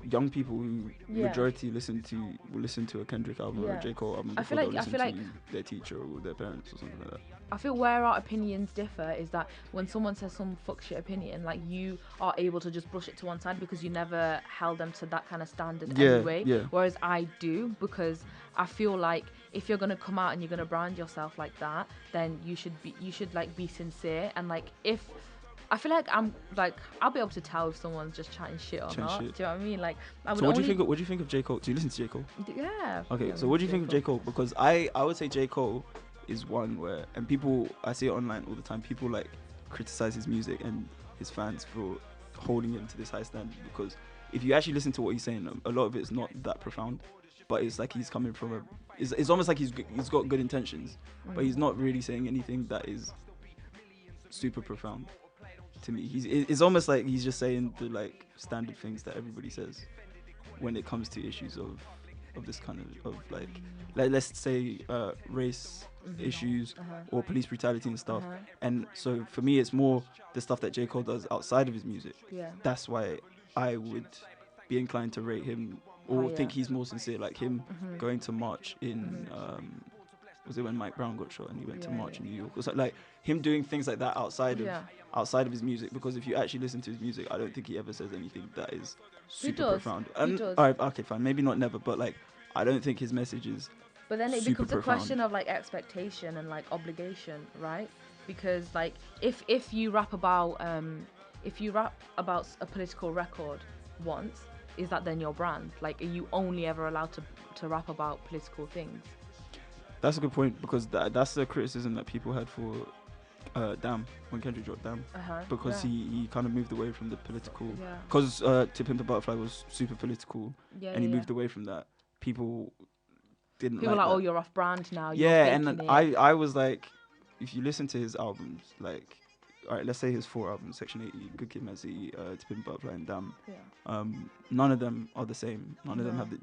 young people who Yeah. majority will listen to a Kendrick album or Yeah. a J Cole album I before feel they'll like- I listen feel like- to their teacher or their parents or something like that. I feel where our opinions differ is that when someone says some fuck shit opinion, like you are able to just brush it to one side because you never held them to that kind of standard Yeah, anyway. yeah. Whereas I do, because I feel like if you're gonna come out and you're gonna brand yourself like that, then you should like be sincere, and like if I feel like I'll be able to tell if someone's just chatting shit or Chatting not. shit. Do you know what I mean? Like I would So what do you only- think? What do you think of J Cole? Do you listen to J Cole? Yeah. Okay, yeah, so what do you J. think of J Cole? Because I would say J Cole is one where, and people, I see it online all the time, people like criticize his music and his fans for holding him to this high standard, because if you actually listen to what he's saying, a lot of it's not that profound, but it's like he's coming from it's almost like he's got good intentions, but he's not really saying anything that is super profound to me. It's almost like he's just saying the like standard things that everybody says when it comes to issues of this kind of like let's say race issues or police brutality and stuff. And so for me it's more the stuff that J. Cole does outside of his music. Yeah. That's why I would be inclined to rate him or Higher. think he's more sincere, like him going to march in was it when Mike Brown got shot and he went to Yeah, march yeah. in New York, or so, like him doing things like that outside Yeah. of his music, because if you actually listen to his music, I don't think he ever says anything that is super does. profound. He does. All right, okay, fine, maybe not never, but like I don't think his message is But then it super becomes a profound. question of like expectation and like obligation, right? Because like if you rap about a political record once, is that then your brand? Like, are you only ever allowed to rap about political things? That's a good point, because that's the criticism that people had for Damn, when Kendrick dropped Damn, because yeah. he kind of moved away from the political, Yeah. because To Pimp a Butterfly was super political, Yeah, and he yeah. moved away from that. People didn't People like are like, that. oh, you're off brand now. You're Yeah, and faking then it. I was like, if you listen to his albums, like, all right, let's say his 4 albums, Section 80, Good Kid, Mad City, To Pimp a Butterfly, and Damn. Yeah. None of them are the same. None of them No. have the.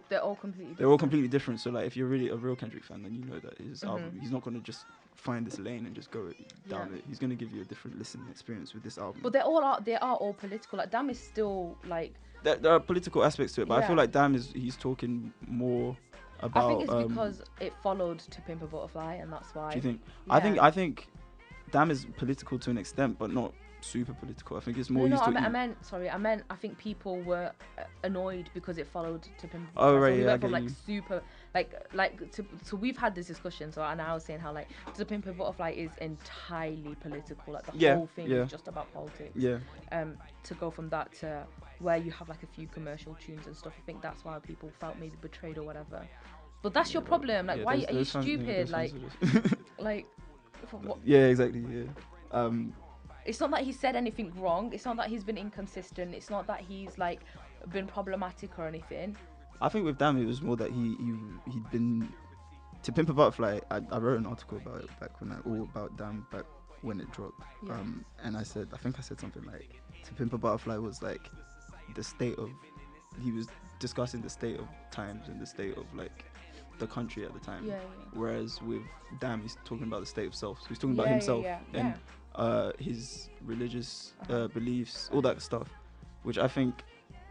They're all completely different. They're all completely different. So like, if you're really a real Kendrick fan, then you know that his album, he's not gonna just find this lane and just go down Yeah. it. He's gonna give you a different listening experience with this album. But they are all political. Like Damn is still like. There are political aspects to it, but I feel Yeah. like Damn he's talking more about. I think it's because it followed To Pimp a Butterfly, and that's why. Do you think? Yeah. I think Damn is political to an extent, but not super political. I think it's more No, used to. I meant I think people were annoyed because it followed To Pimp a Oh, Butterfly. right, So we yeah, I went from get like you. super so we've had this discussion. So and I was saying how like To Pimp a Butterfly is entirely political. Like the Yeah, whole thing yeah. is just about politics. Yeah. To go from that to where you have like a few commercial tunes and stuff, I think that's why people felt maybe betrayed or whatever. But that's your problem. Like, Yeah, why there's- are you there's fans- yeah, stupid? there's Like, fans of this. like, for what? Yeah, exactly. Yeah. It's not that he said anything wrong. It's not that he's been inconsistent. It's not that he's like been problematic or anything. I think with Damn, it was more that he'd been to Pimp a Butterfly. I wrote an article about it back when all about Damn back when it dropped. Yeah. And I think I said something like, To Pimp a Butterfly was like the state of. He was discussing the state of times and the state of like the country at the time. Yeah. Whereas with Damn, he's talking about the state of self. So he's talking about himself and his religious beliefs, all that stuff, which I think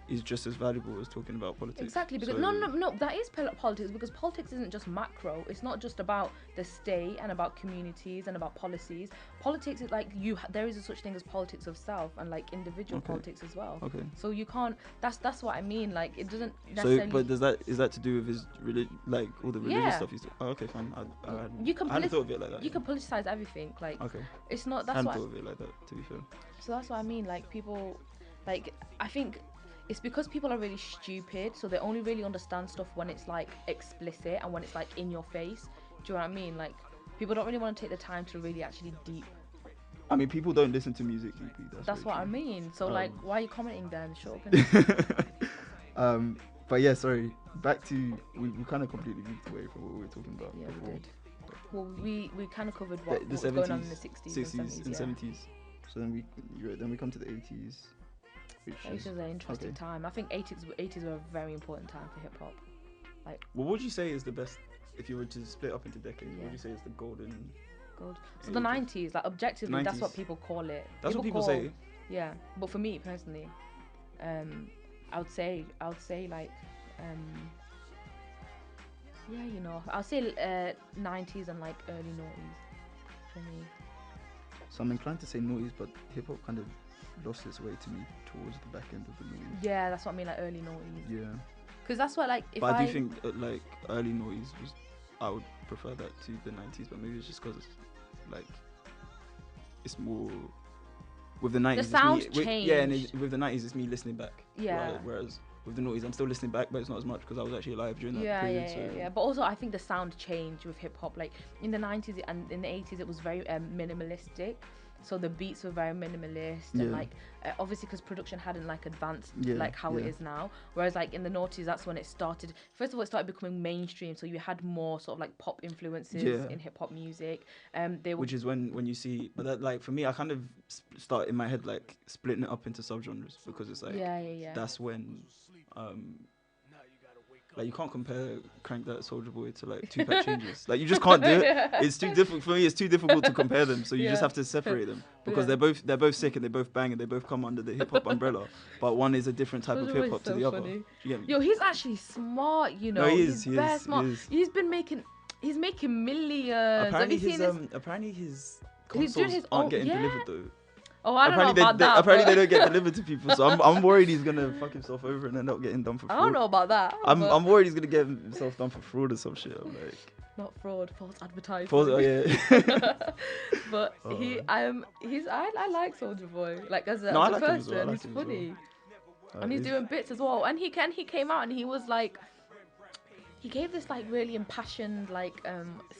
is just as valuable as talking about politics. Exactly, because no, that is politics, because politics isn't just macro. It's not just about the state and about communities and about policies. Politics is like there is a such thing as politics of self and like individual politics as well. Okay. So you can't. That's what I mean. Like it doesn't necessarily. So, but is that to do with his like all the religious stuff he's doing? Oh, okay, fine. I hadn't thought of it like that. You can politicize everything. Like it's not. I hadn't thought of it like that. To be fair. So that's what I mean. Like people, like I think. It's because people are really stupid, so they only really understand stuff when it's like explicit and when it's like in your face. Do you know what I mean? Like people don't really want to take the time to really actually deep. I mean, people don't listen to music deeply. That's what I mean. So like, why are you commenting then? Shut up. But yeah, sorry. Back to we kind of completely moved away from what we were talking about. Yeah, before. we did. Well, we kind of covered what was 70s, going on in the 60s and 70s. So then we come to the 80s. Which is an interesting time. I think 80s were a very important time for hip hop. Like, what would you say is the best if you were to split up into decades? What would you say is the golden? So the 90s, like objectively, that's what people call it. That's what people say. Yeah, but for me personally, I would say like, yeah, you know, I'll say 90s and like early noughties for me. So I'm inclined to say noughties, but hip hop kind of lost its way to me towards the back end of the noughties. Yeah, that's what I mean, like early noughties. Yeah. Because that's what like. But I do think like early noughties I would prefer that to the 90s, but maybe it's just because like it's more with the 90s. The sound changed. Yeah, and with the 90s it's me listening back. Yeah. Whereas with the noughties I'm still listening back, but it's not as much because I was actually alive during that period. Yeah. But also I think the sound changed with hip hop. Like in the 90s and in the 80s it was very minimalistic. So the beats were very minimalist and like obviously because production hadn't like advanced like how it is now. Whereas like in the noughties, that's when it started. First of all, it started becoming mainstream. So you had more sort of like pop influences in hip hop music. Which is when you see, but that like for me, I kind of start in my head like splitting it up into subgenres because it's like that's when like you can't compare Crank That Soulja Boy to like Tupac Changes. Like you just can't do it. It's too difficult for me. It's too difficult to compare them. So you just have to separate them because they're both sick and they both bang and they both come under the hip hop umbrella. But one is a different type of hip hop to the other. You get me? Yo, he's actually smart. You know, no, he's very smart. He's making millions. Apparently his consoles aren't getting delivered though. Oh, I don't know about that. Apparently they don't get delivered to people, so I'm worried he's gonna fuck himself over and then not getting done for fraud. I don't know about that. I'm worried he's gonna get himself done for fraud or some shit. I'm like, not fraud, false advertising. But I like Soulja Boy. Like as a person, he's funny, and he's doing bits as well. And he came out and he was like. He gave this like really impassioned like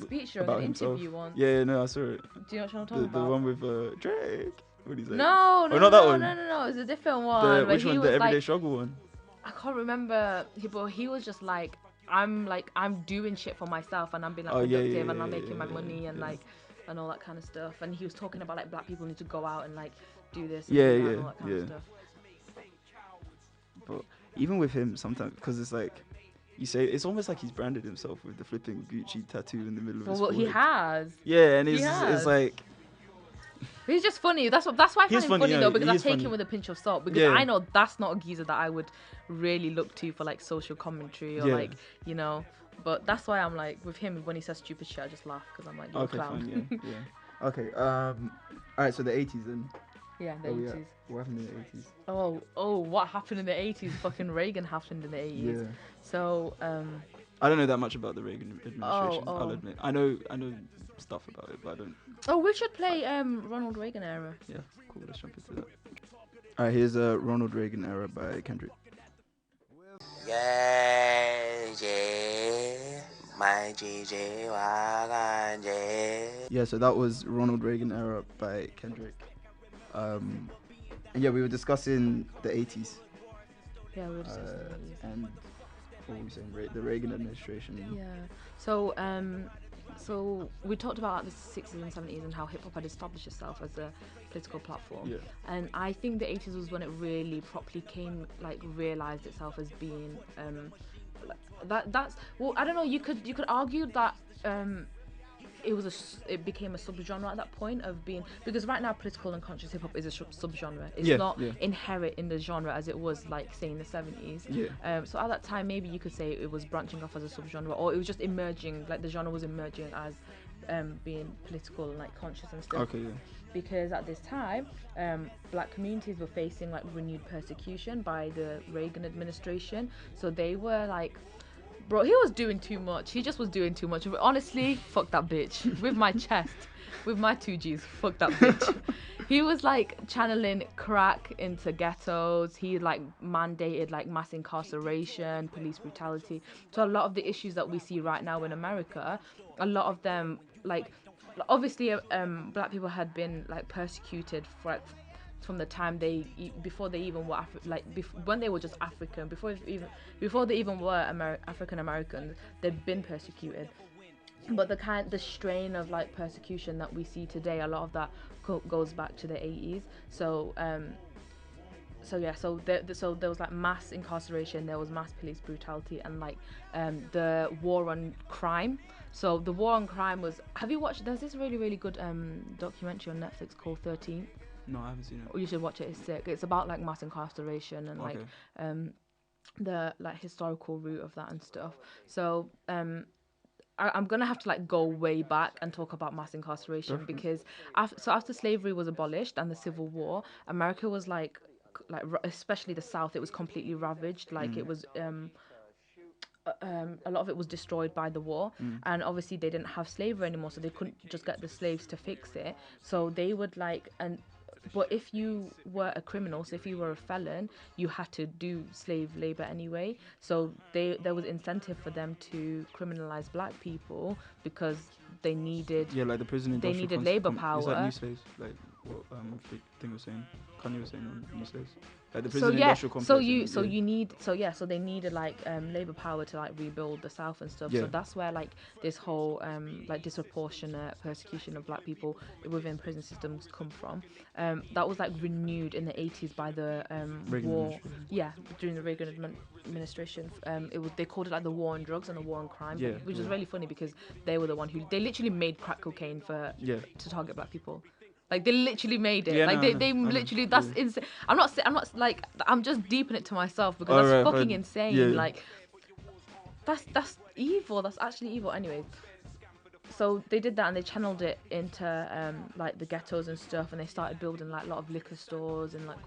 speech during an interview once. Yeah, no, I saw it. Do you know what I'm talking about? The one with Drake. What do you say? No, not that one. No, it's a different one. Which one? The Everyday Struggle one. I can't remember. But he was just like, I'm doing shit for myself and I'm being like productive and I'm making my money and like and all that kind of stuff. And he was talking about like black people need to go out and like do this. And and all that kind of stuff. But even with him, sometimes because it's like. You say it's almost like he's branded himself with the flipping Gucci tattoo in the middle of his forehead. He has. Yeah, and it's like he's just funny. That's why I find him funny though, because I take him with a pinch of salt because I know that's not a geezer that I would really look to for like social commentary or like you know. But that's why I'm like with him when he says stupid shit, I just laugh because I'm like you're a clown. Fine, yeah. Okay. All right. So the 80s then. Yeah, the 80s. What happened in the 80s? Oh, what happened in the 80s? Fucking Reagan happened in the 80s. Yeah. So, I don't know that much about the Reagan administration, I'll admit. I know stuff about it, but I don't... Oh, we should play Ronald Reagan era. Yeah, cool, let's jump into that. Alright, here's Ronald Reagan era by Kendrick. Yeah, so that was Ronald Reagan era by Kendrick. And yeah, we were discussing the 80s. Yeah, we were discussing the 80s. And what were we saying? The Reagan administration. Yeah. So so we talked about like, the 60s and 70s and how hip hop had established itself as a political platform. Yeah. And I think the 80s was when it really properly came like realized itself as being that's well, I don't know, you could argue that it became a subgenre at that point of being, because right now political and conscious hip hop is a subgenre. It's Yeah, not yeah. inherent in the genre as it was like say in the 70s. Yeah. So at that time maybe you could say it was branching off as a subgenre, or it was just emerging, like the genre was emerging as being political and like conscious and stuff. Okay, yeah. Because at this time black communities were facing like renewed persecution by the Reagan administration, so they were like, bro, he was doing too much. He just was doing too much. Honestly, fuck that bitch. With my chest, with my 2Gs, fuck that bitch. He was like channeling crack into ghettos. He like mandated like mass incarceration, police brutality. So a lot of the issues that we see right now in America, a lot of them like obviously black people had been like persecuted for like from the time before they even were when they were just African, before they even were African Americans, they'd been persecuted. But the strain of like persecution that we see today, a lot of that goes back to the 80s. So so there was like mass incarceration, there was mass police brutality, and like the war on crime. So the war on crime was, have you watched, there's this really really good documentary on Netflix called 13. No, I haven't seen it. Or you should watch it. It's sick. It's about like mass incarceration and like the like historical root of that and stuff. So I'm gonna have to like go way back and talk about mass incarceration. Definitely. Because after slavery was abolished and the Civil War, America was like especially the South, it was completely ravaged. Like it was a lot of it was destroyed by the war, and obviously they didn't have slavery anymore, so they couldn't just get the slaves to fix it. So they would like, and but if you were a criminal, so if you were a felon, you had to do slave labor anyway. So there was incentive for them to criminalize black people because they needed like the prison they industrial needed labor Is that power. new slaves? Like what thing was saying? Kanye was saying on new slaves. Like the So prison yeah, industrial complex. so they needed like labor power to like rebuild the South and stuff. Yeah. So that's where like this whole like disproportionate persecution of black people within prison systems come from. That was like renewed in the 80s by the Reagan war. administration. Yeah, during the Reagan administration. It was, they called it like the war on drugs and the war on crime. Yeah, Which is yeah. really funny because they were the one who, they literally made crack cocaine Yeah. to target black people. Like they literally made it. Yeah, Like no, I they know. literally, that's Yeah. insane. I'm not like, I'm just deeping it to myself because Oh, that's right, fucking fine. insane. Yeah. Like that's evil. That's actually evil. Anyway, so they did that and they channeled it into like the ghettos and stuff, and they started building like a lot of liquor stores and like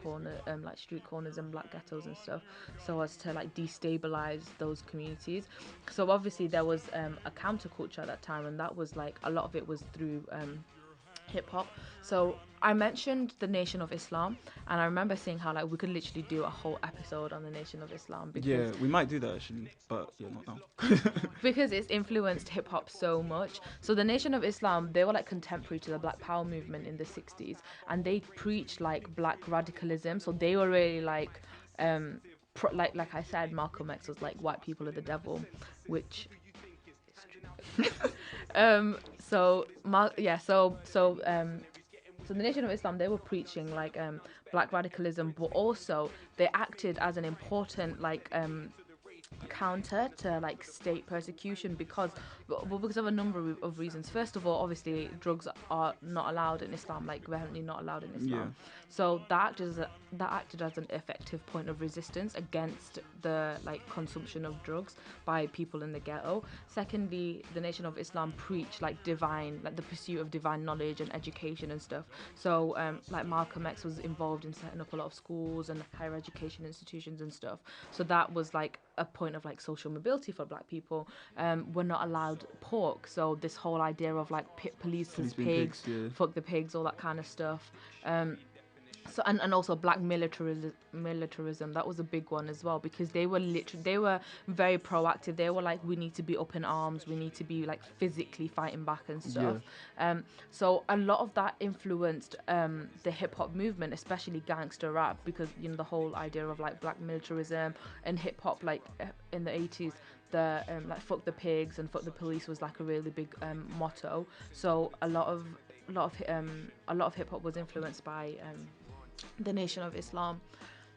like street corners and black ghettos and stuff, so as to like destabilize those communities. So obviously there was a counterculture at that time, and that was like a lot of it was through hip hop. So I mentioned the Nation of Islam, and I remember seeing how like we could literally do a whole episode on the Nation of Islam because Yeah, we might do that actually, but yeah, not now. because it's influenced hip hop so much. So the Nation of Islam, they were like contemporary to the Black Power movement in the 60s, and they preached like black radicalism. So they were really like like I said, Malcolm X was like white people are the devil, which is true. So the Nation of Islam, they were preaching like black radicalism, but also they acted as an important like counter to like state persecution because of a number of reasons. First of all, obviously drugs are not allowed in Islam, like vehemently not allowed in Islam. Yeah. So that acted as an effective point of resistance against the like consumption of drugs by people in the ghetto. Secondly, the Nation of Islam preached like the pursuit of divine knowledge and education and stuff. So like Malcolm X was involved in setting up a lot of schools and higher education institutions and stuff. So that was like a point of like social mobility for black people. We're not allowed pork, so this whole idea of like police as being pigs, yeah. fuck the pigs, all that kind of stuff. So and also black militarism, that was a big one as well, because they were very proactive. They were like, we need to be up in arms, we need to be like physically fighting back and stuff. So a lot of that influenced the hip hop movement, especially gangster rap, because you know the whole idea of like black militarism and hip hop, like in the 80s, the like fuck the pigs and fuck the police was like a really big motto. So a lot of hip hop was influenced by the Nation of Islam.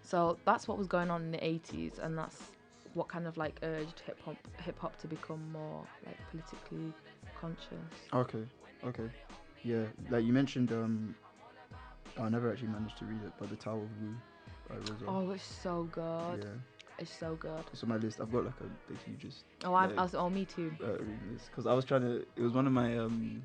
So that's what was going on in the 80s, and that's what kind of like urged hip hop to become more like politically conscious. Okay. Yeah, like you mentioned, I never actually managed to read it, but The Tower of Wu by Rizzo. Oh, it's so good. Yeah. It's so good. It's on my list. I've got like the hugest. Me too. Reading this because I was trying to. It was one of my New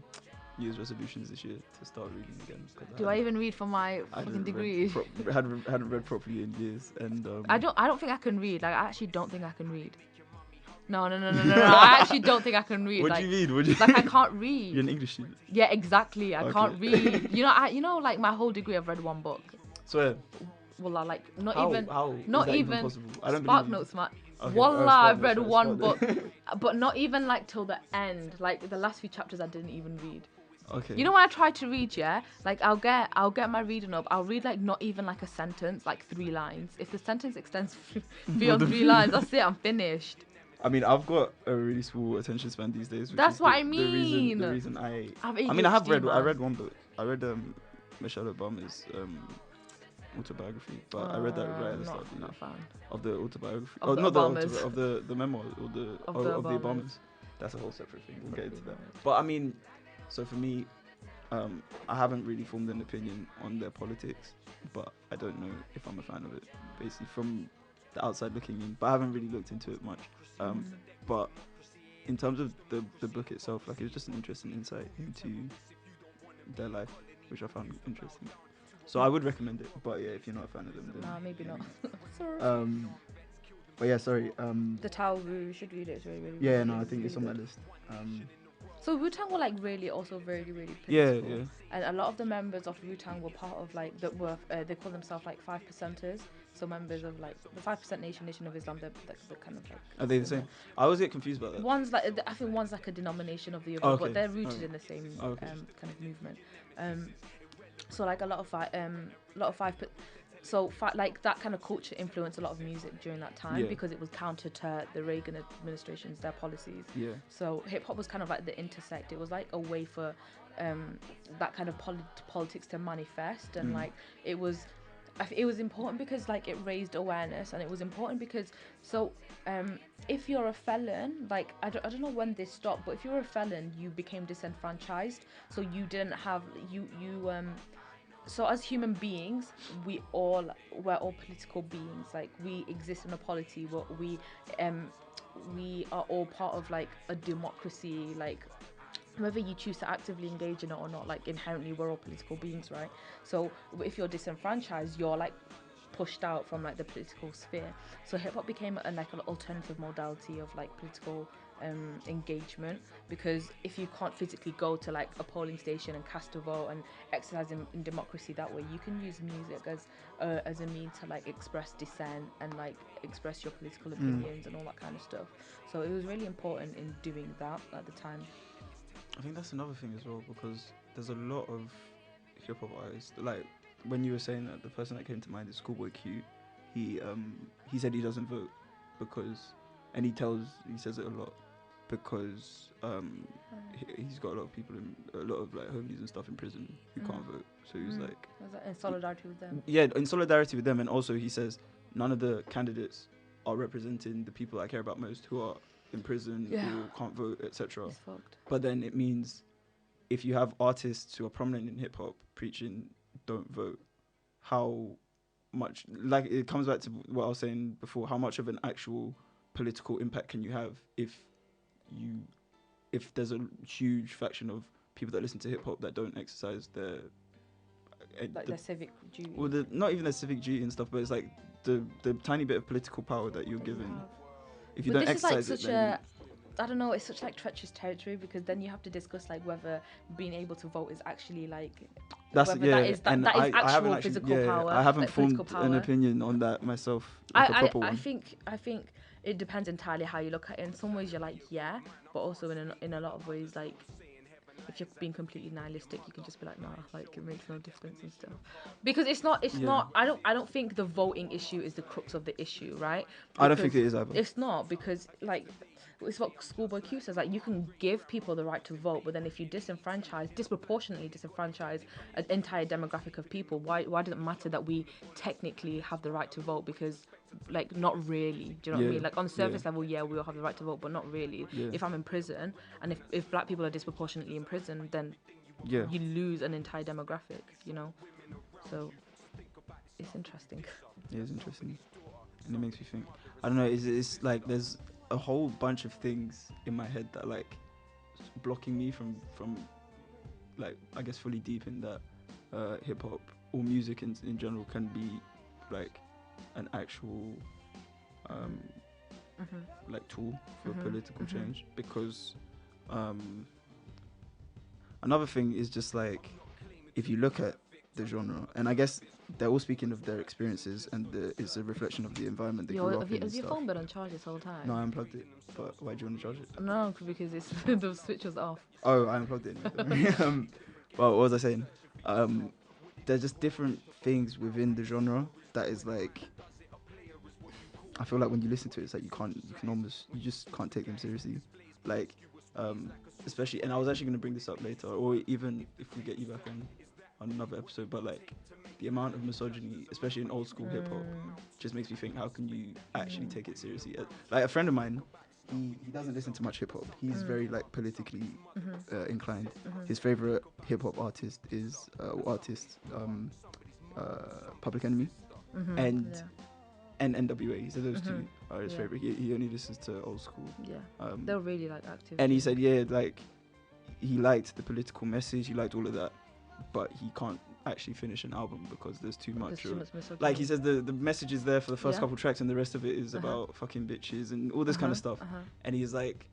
Year's resolutions this year to start reading again. Do I even read for my fucking degree? Hadn't read properly in years, and I don't think I can read. Like I actually don't think I can read. No. I actually don't think I can read. What do you mean? Like I can't read. You're an English student. Yeah, exactly. I can't read. You know, like my whole degree, I've read one book. Swear. Wallah, like not How? even. How? Not Is that even. possible? I don't Spark believe you. Notes, man. Okay. Wallah, I've read one book, Notes. but not even like till the end. Like the last few chapters, I didn't even read. Okay. You know when I try to read, yeah, like I'll get my reading up. I'll read like not even like a sentence, like 3 lines. If the sentence extends beyond 3 lines, that's it. I'm finished. I mean, I've got a really small attention span these days. Which That's is what the, I mean. The reason I have mean, I ADHD, read one book. I read Michelle Obama's autobiography, but I read that right at the start Not a fan. of the autobiography. Of the not Obamas. of the memoir or of the Obamas. That's a whole separate thing. We'll get into that. But I mean, so for me, I haven't really formed an opinion on their politics, but I don't know if I'm a fan of it, basically from the outside looking in. But I haven't really looked into it much. But in terms of the book itself, like it was just an interesting insight into their life, which I found interesting. So I would recommend it. But yeah, if you're not a fan of them, then Nah, maybe not. sorry. Sorry. But yeah, sorry. The Tower of Wu, you should read it. It's really, really Yeah, really, no, I think really it's on my good. list. So Wu-Tang were like really also very political. Yeah. And a lot of the members of Wu-Tang were part of like they call themselves like 5%ers. So members of like the 5% Nation of Islam, they're kind of like. Are they the same? I always get confused about that. One's like I think one's like a denomination of the other, Okay. but they're rooted in the same Okay. kind of movement. So like a lot of like that kind of culture influenced a lot of music during that time Yeah. because it was counter to the Reagan administration's their policies. Yeah. So hip hop was kind of like the intersect. It was like a way for that kind of politics to manifest, and like it was important because like it raised awareness, and it was important because if you're a felon, like I don't know when this stopped, but if you're a felon, you became disenfranchised. So you didn't have so as human beings, we're all political beings. Like we exist in a polity, but we are all part of like a democracy. Like whether you choose to actively engage in it or not, like inherently we're all political beings, right? So if you're disenfranchised, you're like pushed out from like the political sphere. So hip hop became like an alternative modality of like political engagement, because if you can't physically go to like a polling station and cast a vote and exercise in democracy that way, you can use music as a means to like express dissent and like express your political opinions and all that kind of stuff. So it was really important in doing that at the time. I think that's another thing as well, because there's a lot of hip hop artists. Like when you were saying that, the person that came to mind is Schoolboy Q. He said he doesn't vote because, and he says it a lot, because he's got a lot of people a lot of like homies and stuff in prison who can't vote. So he's like, was that in solidarity with them? Yeah, in solidarity with them, and also he says none of the candidates are representing the people I care about most, who are in prison or can't vote, etc. But then it means if you have artists who are prominent in hip hop preaching don't vote, how much, like it comes back to what I was saying before, how much of an actual political impact can you have if there's a huge faction of people that listen to hip hop that don't exercise their their civic duty. Well, not even their civic duty and stuff, but it's like the tiny bit of political power that you're given. If you don't exercise it, then I don't know. It's such like treacherous territory because then you have to discuss like whether being able to vote is actually like That's whether yeah, that is and that is I haven't actual actually, physical yeah, power. I haven't Like political formed an power. opinion on that myself, like a proper one. I think it depends entirely how you look at it. In some ways, you're like, yeah, but also in a lot of ways, like if you're being completely nihilistic, you can just be like, nah, like it makes no difference and stuff. Because it's Yeah. not. I don't think the voting issue is the crux of the issue, right? I don't think Because it is either. it's not because like. It's what Schoolboy Q says. Like you can give people the right to vote, but then if you disproportionately disenfranchise an entire demographic of people, why does it matter that we technically have the right to vote? Because like not really. Do you know what I Yeah, mean? Like on the yeah. surface level, yeah, we all have the right to vote, but not really. Yeah. If I'm in prison and if black people are disproportionately in prison, then Yeah, you lose an entire demographic. You know, so it's interesting. it is interesting, and it makes me think. I don't know. It's like there's a whole bunch of things in my head that like blocking me from like I guess fully deep in that hip hop or music in general can be like an actual like tool for political change, because another thing is just like if you look at the genre, and I guess they're all speaking of their experiences, and it's a reflection of the environment they grew up in and Has your stuff. phone been on charge this whole time? No, I unplugged it. But why do you want to charge it? No, because it's the switch was off. Oh, I unplugged it. Well, what was I saying? There's just different things within the genre that is like, I feel like when you listen to it, it's like you just can't take them seriously. Like, especially, and I was actually going to bring this up later, or even if we get you back on another episode, but like, the amount of misogyny, especially in old school hip hop, just makes me think, how can you actually take it seriously? Like a friend of mine, he doesn't listen to much hip hop. He's very like politically inclined. His favorite hip hop artist is Public Enemy, and NWA. He said those two are his favorite. He only listens to old school. Yeah, they're really like active. And he said, yeah, like he liked the political message, he liked all of that, but he can't actually finish an album because there's too much. Misogyny. Like he says, the message is there for the first couple tracks, and the rest of it is about fucking bitches and all this kind of stuff. And he's like,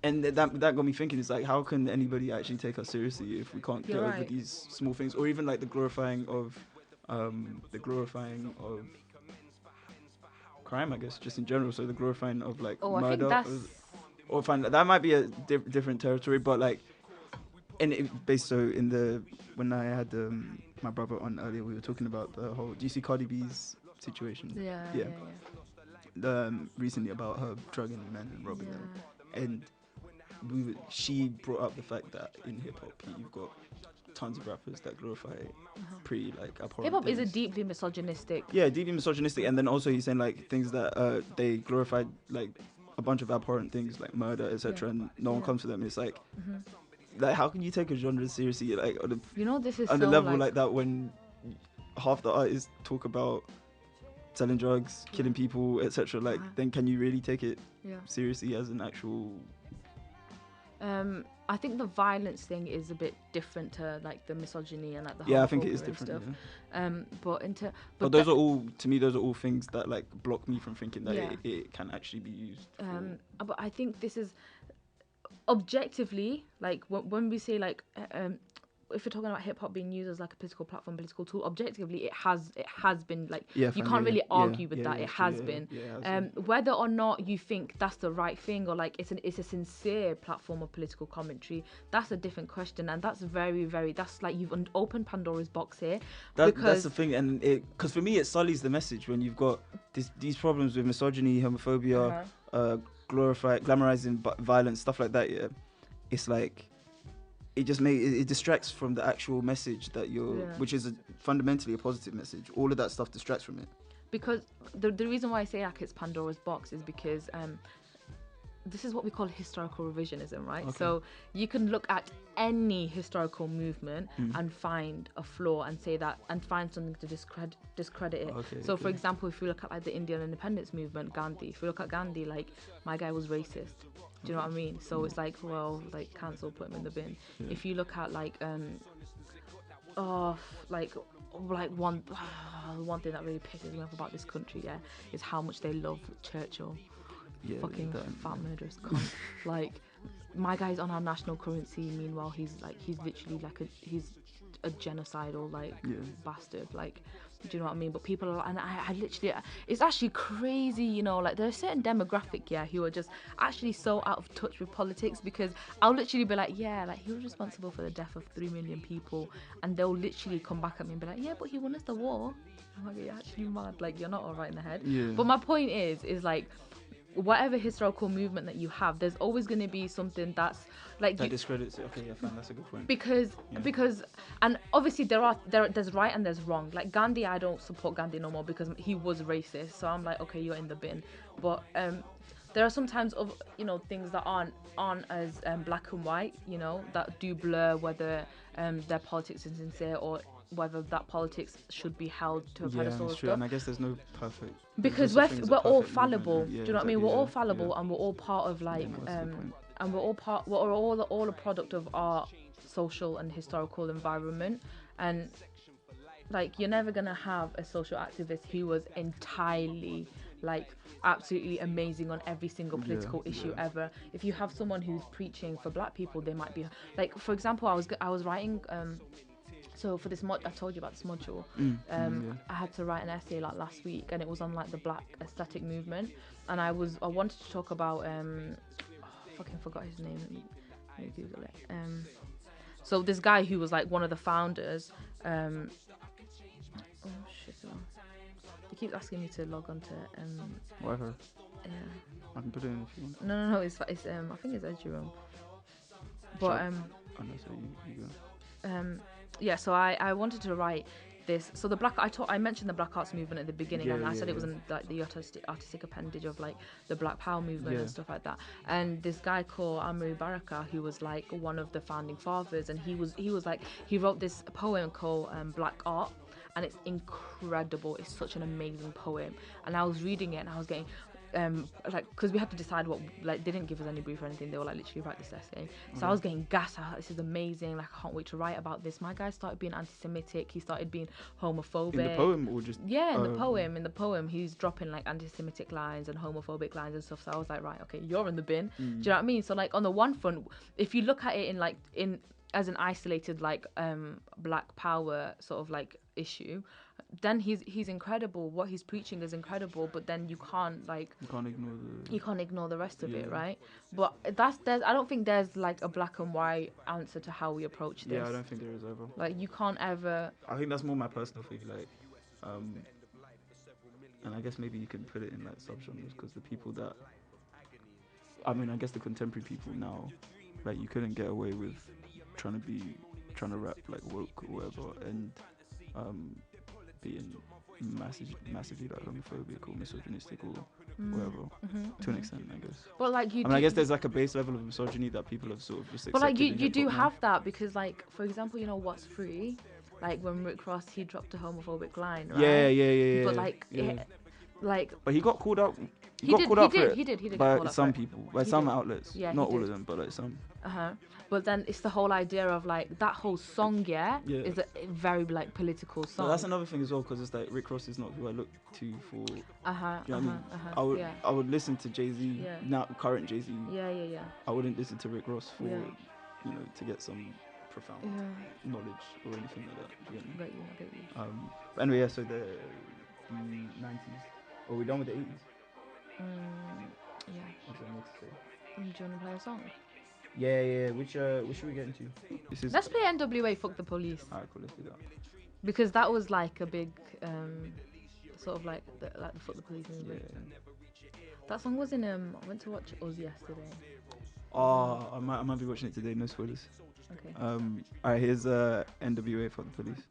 and that got me thinking. It's like, how can anybody actually take us seriously if we can't get over these small things, or even like the glorifying of crime, I guess, just in general. So the glorifying of like murder, or fine, that might be a different territory, but like, and when I had my brother on earlier, we were talking about the whole. Do you see Cardi B's situation? Yeah. Recently about her drugging men and robbing them, and she brought up the fact that in hip hop you've got tons of rappers that glorify pretty like abhorrent hip hop things. is a deeply misogynistic. Yeah, deeply misogynistic, and then also he's saying like things that they glorify like a bunch of abhorrent things like murder, etc., and no one comes to them. It's like, like how can you take a genre seriously like on This is on so a level like like that when half the artists talk about selling drugs, killing people, etc. Like, then can you really take it seriously as an actual? I think the violence thing is a bit different to like the misogyny and like the I think it is different. Stuff. But those are all, to me, those are all things that like block me from thinking that it can actually be used. But I think this is objectively like when we say like if you're talking about hip hop being used as like a political platform, political tool, objectively it has been like you can't really argue with that. It has been. Whether or not you think that's the right thing or like it's a sincere platform of political commentary, that's a different question, and that's that's like you've opened Pandora's box here. That's the thing, and because for me it sullies the message when you've got these problems with misogyny, homophobia, glamorizing violence, stuff like that. Yeah, it's like. It distracts from the actual message that which is fundamentally a positive message. All of that stuff distracts from it. Because the reason why I say like it's Pandora's box is because this is what we call historical revisionism, right? Okay. So you can look at any historical movement and find a flaw and say that, and find something to discredit it. Okay, for example, if you look at like the Indian independence movement, Gandhi, if you look at Gandhi, like my guy was racist. Do you know what I mean? So it's like, well, like cancel, put him in the bin. Yeah. If you look at like one thing that really pisses me off about this country, is how much they love Churchill. Yeah, fucking that- fat murderous cunt. Like, my guy's on our national currency. Meanwhile, he's literally like he's a genocidal Yeah. bastard. Like, do you know what I mean? But people are, and I literally, it's actually crazy, you know. Like, there's a certain demographic, who are just actually so out of touch with politics, because I'll literally be like, yeah, like, he was responsible for the death of 3 million people, and they'll literally come back at me and be like, yeah, but he won us the war. I'm like, you're actually mad. Like, you're not all right in the head. Yeah. But my point is like, whatever historical movement that you have, there's always going to be something that's like That discredits it. Okay, yeah, fine. That's a good point. because and obviously there's right and there's wrong. Like Gandhi, I don't support Gandhi no more because he was racist, so I'm like, okay, you're in the bin. But there are sometimes of things that aren't as black and white, that do blur whether their politics is sincere or whether that politics should be held to a pedestal. It's true. And I guess there's no perfect. Because there's lots of things we're that all perfect fallible. movement, Do you know what I mean? exactly, We're all fallible, yeah. and we're all part of like Yeah, that's a good point. and we're all a product of our social and historical environment. And like, you're never gonna have a social activist who was entirely like absolutely amazing on every single political issue ever. If you have someone who's preaching for black people, they might be like, for example, I was writing so for this I told you about this module. I had to write an essay like last week, and it was on like the black aesthetic movement, and I wanted to talk about I fucking forgot his name. Let me Google it. So this guy who was like one of the founders. Oh shit! He keeps asking me to log on to Whatever. Yeah. I can put it in if you want. No. It's I think it's Ed Jerome. But Oh, no, so you go. yeah, so I wanted to write this. So I mentioned the Black Arts movement at the beginning, and I said it was like the artistic appendage of like the Black Power movement and stuff like that. And this guy called Amri Baraka, who was like one of the founding fathers, and he was like, he wrote this poem called Black Art, and it's incredible. It's such an amazing poem, and I was reading it and I was getting like, because we had to decide what, like, they didn't give us any brief or anything, they were like literally write this essay. So I was getting gassed. I was like, this is amazing, like I can't wait to write about this. My guy started being anti-Semitic, he started being homophobic. In the poem or just in the poem he's dropping like anti-Semitic lines and homophobic lines and stuff. So I was like, right, okay, you're in the bin. Do you know what I mean? So like, on the one front, if you look at it in as an isolated like black power sort of like issue, then he's incredible. What he's preaching is incredible, but then you can't ignore the rest of it, right? But I don't think there's like a black and white answer to how we approach this. Yeah, I don't think there is ever. Like, you can't ever. I think that's more my personal thing, like, and I guess maybe you could put it in like subgenres, because the people that, I mean, I guess the contemporary people now, like, you couldn't get away with trying to rap like woke or whatever, and being massively like homophobic or misogynistic or whatever, to an extent, I guess. But like, I guess there's like a base level of misogyny that people have sort of just accepted. But like, you do now. have that, because like, for example, What's Free, like when Rick Ross, he dropped a homophobic line, right? Yeah. But like, but he got called out. He did by get some called out people, by some outlets. Yeah, not he all did. of them, but like some. But then it's the whole idea of like that whole song, is a very like political song. So that's another thing as well, because it's like Rick Ross is not who I look to for. Do you know what I mean? I would listen to Jay-Z, now current Jay-Z. Yeah. I wouldn't listen to Rick Ross for, to get some profound knowledge or anything like that. Do you get me? I get you. But anyway, so the 90s. Are we done with the 80s? Yeah. What's that next to say? Do you want to play a song? Yeah. Which should we get into? Let's play NWA Fuck the Police. Alright, cool, let's do that. Because that was like a big sort of like the Fuck the Police movement. Yeah. That song was in I went to watch Us yesterday. Oh, I might be watching it today, no spoilers. Okay. Alright, here's NWA Fuck the Police.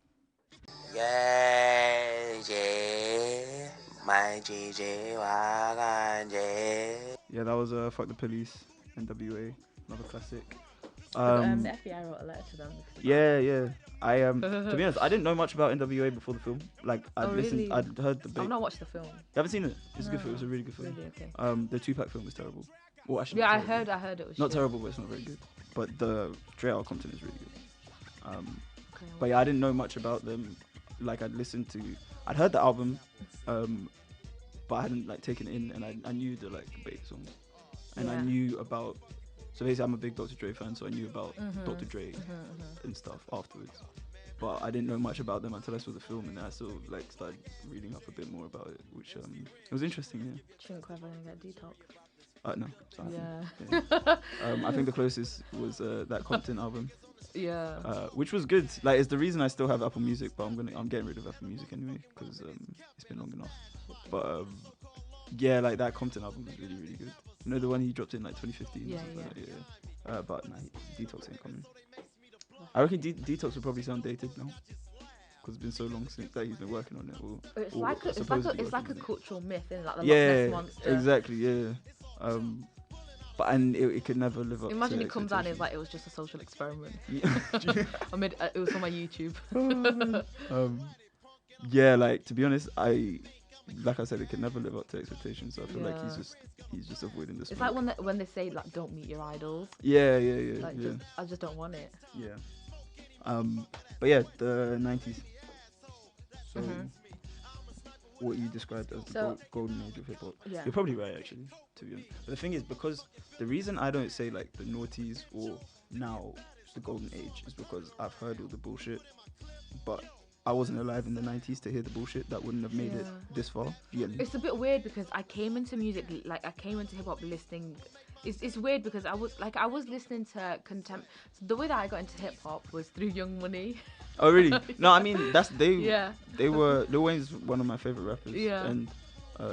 Yeah, that was Fuck the Police, NWA, another classic. The FBI wrote a letter to them. Yeah. I to be honest, I didn't know much about NWA before the film. Like, I'd really? I'd heard the. I've not watched the film. You haven't seen it? It's a good film. It was a really good film. Really, okay. The Tupac film was terrible. Well, actually, Yeah, not terrible. I heard it was not shit. terrible, but it's not very good. But the Dre Al Compton is really good. Okay, But yeah, I didn't know much about them. Like, I'd heard the album, but I hadn't like taken it in, and I knew the like bait songs, and I Yeah. knew about. So basically, I'm a big Dr. Dre fan, so I knew about Mhm. Dr. Dre Mhm. and stuff afterwards. But I didn't know much about them until I saw the film, and then I sort of like started reading up a bit more about it, which it was interesting. Yeah. Think we're gonna get detox. No, it's not happening. Yeah. I think the closest was that Compton album, Yeah. which was good. Like, it's the reason I still have Apple Music, but I'm getting rid of Apple Music anyway because it's been long enough. But yeah, like that Compton album was really really good. You know, the one he dropped in like 2015. Yeah, or something yeah. like that, yeah. But nah, Detox ain't coming. I reckon Detox will probably sound dated now because it's been so long since that he's been working on it. It's or like a supposedly it's like a working on it. cultural myth, isn't it? Like the Loch Yeah, Ness monster. exactly. Yeah. But and it could never live up. Imagine to it comes out and it's expectations. like it was just a social experiment. Yeah. I made it was on my YouTube. Yeah, like to be honest, like I said, it can never live up to expectations. So I feel like Yeah. he's just avoiding this. It's like when they say like don't meet your idols. Yeah. Like I just don't want it. Yeah. But yeah, the 90s. So Mhm. what you described as the So- golden age of hip hop. Yeah. You're probably right, actually, to be honest. But the thing is, because the reason I don't say like the noughties or now the golden age is because I've heard all the bullshit, but I wasn't alive in the 90s to hear the bullshit that wouldn't have made it Yeah. this far. You get me? It's a bit weird because I came into music like I came into hip hop listening. It's weird because I was listening to contempt. So the way that I got into hip hop was through Young Money. Oh really? No, I mean Yeah. they were Lil Wayne's one of my favorite rappers. Yeah. And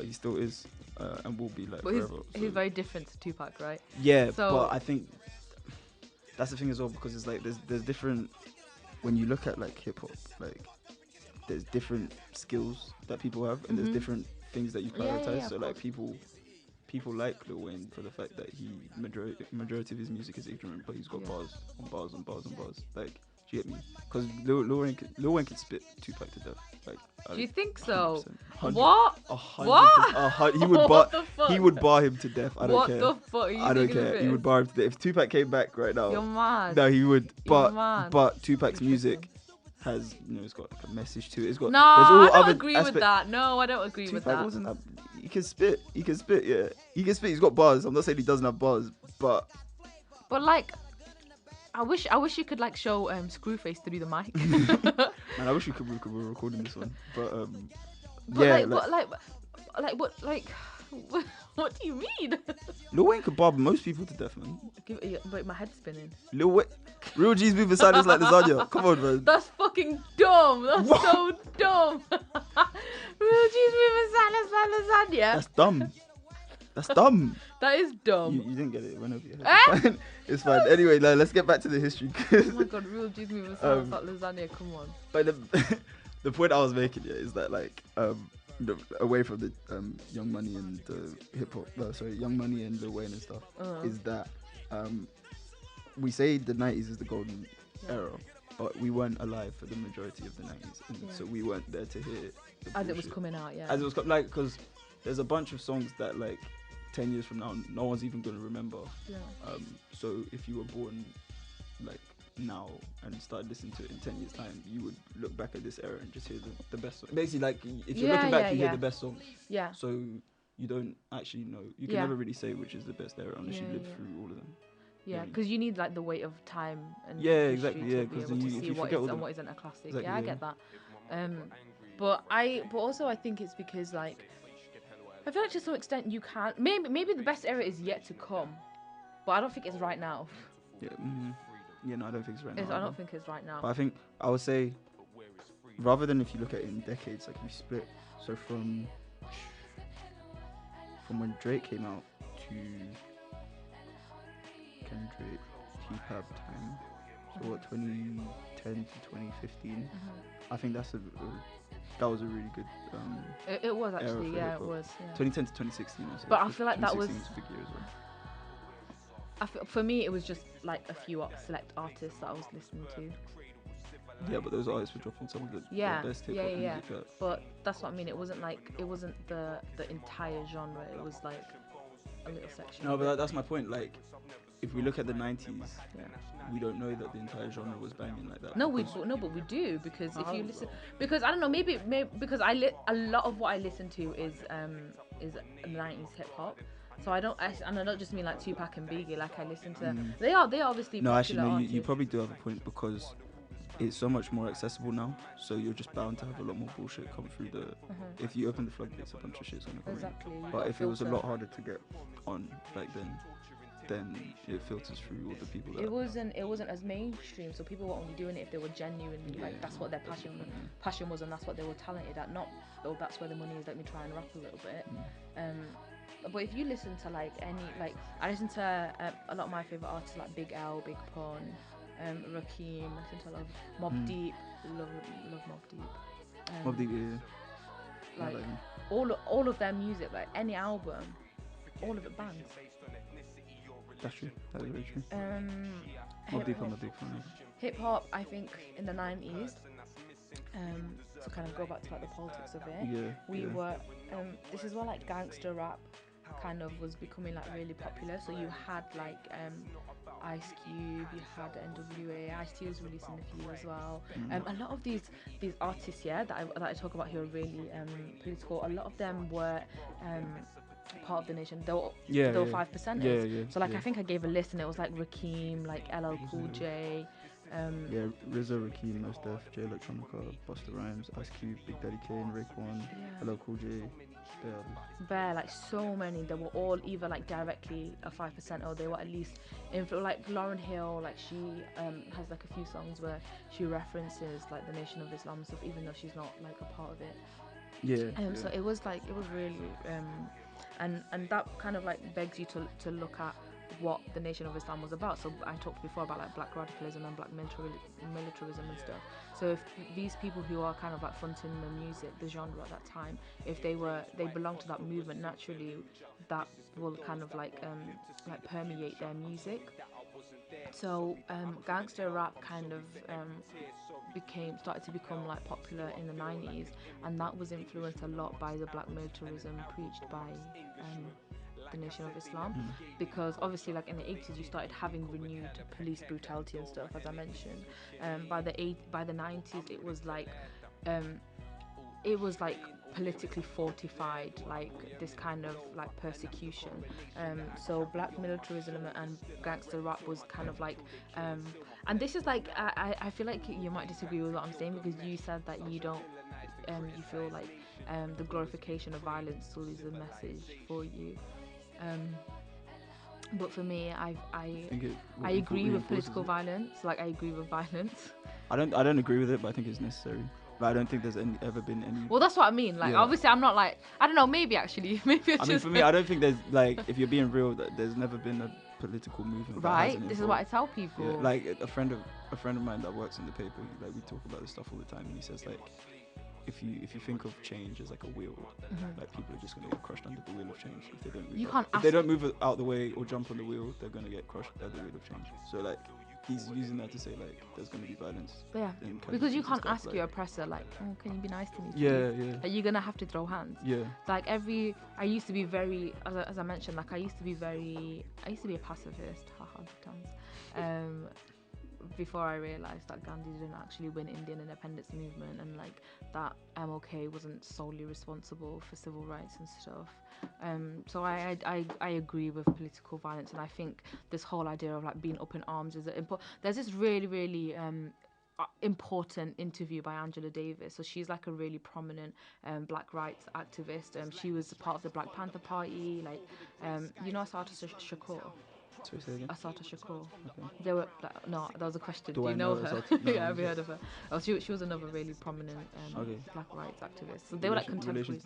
he still is, and will be like But he's forever. he's so- very different to Tupac, right? Yeah, So- but I think that's the thing as well, because it's like there's different, when you look at like hip hop, like there's different skills that people have, and there's Mhm. different things that you Yeah, yeah, prioritize. yeah, So of like course. people like Lil Wayne for the fact that majority of his music is ignorant, but he's got Yeah. bars on bars on bars on bars. Like, do you get me? Because Lil Wayne can spit Tupac to death. Like, Do you think so? 100%. What? 100%. What? He would bar. What the fuck? He would bar him to death. I don't What care. the fuck are you I don't thinking of care. He it? would bar him to death. If Tupac came back right now, You're mad. no, he would. You're mad. But Tupac's Interesting. music has, it's got like a message to it. It's got. No, there's all I don't other agree with aspect- that. No, I don't agree with Tupac that. wasn't that. He can spit. He can spit. Yeah, he can spit. He's got bars. I'm not saying he doesn't have bars, but But like, I wish you could like show Screwface through the mic. man, I wish we were recording this one. But But yeah, what do you mean? Lil Wayne could barb most people to death, man. But my head's spinning. Lil Wayne, real G's moving silence like lasagna. Come on, man. That's fucking dumb. That's so dumb. Real G's moving silence like lasagna. That's dumb. That's dumb. That is dumb. You didn't get it. It went over your head. Eh? It's fine. It's fine. Anyway, let's get back to the history. Oh my god, real G's moving silence like lasagna. Come on. But the point I was making, yeah, is that like away from the Young Money and hip hop, Young Money and Lil Wayne and stuff, is that we say the 90s is the golden era, but we weren't alive for the majority of the 90s, and so we weren't there to hear it As it was coming out, yeah. As it was like, because there's a bunch of songs that like 10 years from now no one's even gonna remember. Yeah. So if you were born like now and started listening to it in 10 years time, you would look back at this era and just hear the best song. Basically, like if you're looking back, you hear the best songs. Yeah. So you don't actually know. You can never really say which is the best era unless you live through all of them. Yeah, because you need like the weight of time and history exactly. Yeah, To be because able to if see you what forget is all and the- what isn't a classic. Exactly, Yeah, I yeah. get that. But also I think it's because like I feel like to some extent you can't. Maybe the best era is yet to come, but I don't think it's right now. Yeah. Yeah, no, I don't think it's right now. I don't think it's right now. But I think I would say, rather than if you look at it in decades, like you split. So from when Drake came out to Kendrick, T-Pab time, so what, 2010 to 2015. I think that was a really good. It was era actually, for yeah, hip-hop. it was. Yeah. 2010 to 2016. Also. But I feel like that was- 2016 a big year as well. For me, it was just like a few select artists that I was listening to. Yeah, but those artists were dropping some of the best hip yeah, hop yeah. music. But that's what I mean. It wasn't the entire genre. It was like a little section. No, of but it. that's my point. Like, if we look at the 90s, Yeah. we don't know that the entire genre was banging like that. No, because- but we do, because if you How? listen, because I don't know, maybe because a lot of what I listen to is 90s hip hop. So and I don't just mean like Tupac and Biggie. Like I listen to, they are obviously No, actually, popular no. artists. You probably do have a point, because it's so much more accessible now. So you're just bound to have a lot more bullshit come through the. If you open the floodgates, a bunch of shit's gonna come Exactly. in. You But gotta if it was a filter. lot harder to get on back then it filters through all the people that. It wasn't as mainstream, so people were only doing it if they were genuinely like that's what their passion was, and that's what they were talented at. Not, oh, that's where the money is. Let me try and rap a little bit. But if you listen to like I listen to a lot of my favorite artists like Big L, Big Pun, Rakim. I listen to a lot of Mobb Deep. Love Mobb Deep. Mobb Deep, yeah. Like all of their music, like any album, all of it bangs. That's true. That is very true. Mobb Deep, I'm a big fan of. Hip hop, I think in the 90s. To kind of go back to like the politics of it. We were. This is where like gangster rap kind of was becoming like really popular. So you had like Ice Cube, you had NWA, Ice-T was releasing a few as well. A lot of these artists, that I talk about here are really political. A lot of them were part of the nation. They were 5%ers. So like I think I gave a list and it was like Rakim, like LL Cool J. RZA, Rakim, Mos Def, Jay Electronica, Busta Rhymes, Ice Cube, Big Daddy Kane, Raekwon, LL Cool J. Bare, like so many. They were all either like directly a 5% or they were at least like Lauryn Hill. Like she has like a few songs where she references like the Nation of Islam and stuff, even though she's not like a part of it. So it was really and that kind of like begs you to look at what the Nation of Islam was about. So I talked before about like black radicalism and black militarism and stuff. So if these people who are kind of like fronting the music, the genre at that time, if they belong to that movement, naturally that will kind of like permeate their music. So gangster rap kind of started to become like popular in the 90s, and that was influenced a lot by the black militarism preached by the Nation of Islam, because obviously like in the 80s you started having renewed police brutality and stuff, as I mentioned. By the 90s it was like politically fortified, like this kind of like persecution. So black militarism and gangster rap was kind of like and this is like I feel like you might disagree with what I'm saying, because you said that you don't you feel like the glorification of violence still is a message for you. But for me, I agree with political violence. Like I agree with violence. I don't agree with it, but I think it's necessary. But I don't think there's ever been any. Well, that's what I mean. Like obviously, I'm not like, I don't know. Maybe actually, maybe. I mean, for me, I don't think there's like, if you're being real, that there's never been a political movement. Right. This is what I tell people. Yeah, like a friend of mine that works in the paper. Like we talk about this stuff all the time, and he says like, if you think of change as like a wheel, like people are just gonna get crushed under the wheel of change if they don't move. If they don't move out the way or jump on the wheel, they're gonna get crushed by the wheel of change. So like he's using that to say like there's gonna be violence. Yeah. Because you can't ask your oppressor like, oh, can you be nice to me? Yeah. Like you're gonna have to throw hands. Yeah. Like I used to be very, as I mentioned, like I used to be a pacifist. Haha, times. Before I realised that Gandhi didn't actually win Indian independence movement, and like that MLK wasn't solely responsible for civil rights and stuff. So I agree with political violence, and I think this whole idea of like being up in arms is important. There's this really important interview by Angela Davis. So she's like a really prominent black rights activist. She was part of the Black Panther Party. Like you know Assata Shakur. Sorry, say again? Assata Shakur. Okay. They were like, no, that was a question. Do you I know know her? No, Yeah, have you heard of her? Oh, she was another really prominent black rights activist. So they were like contemporaries.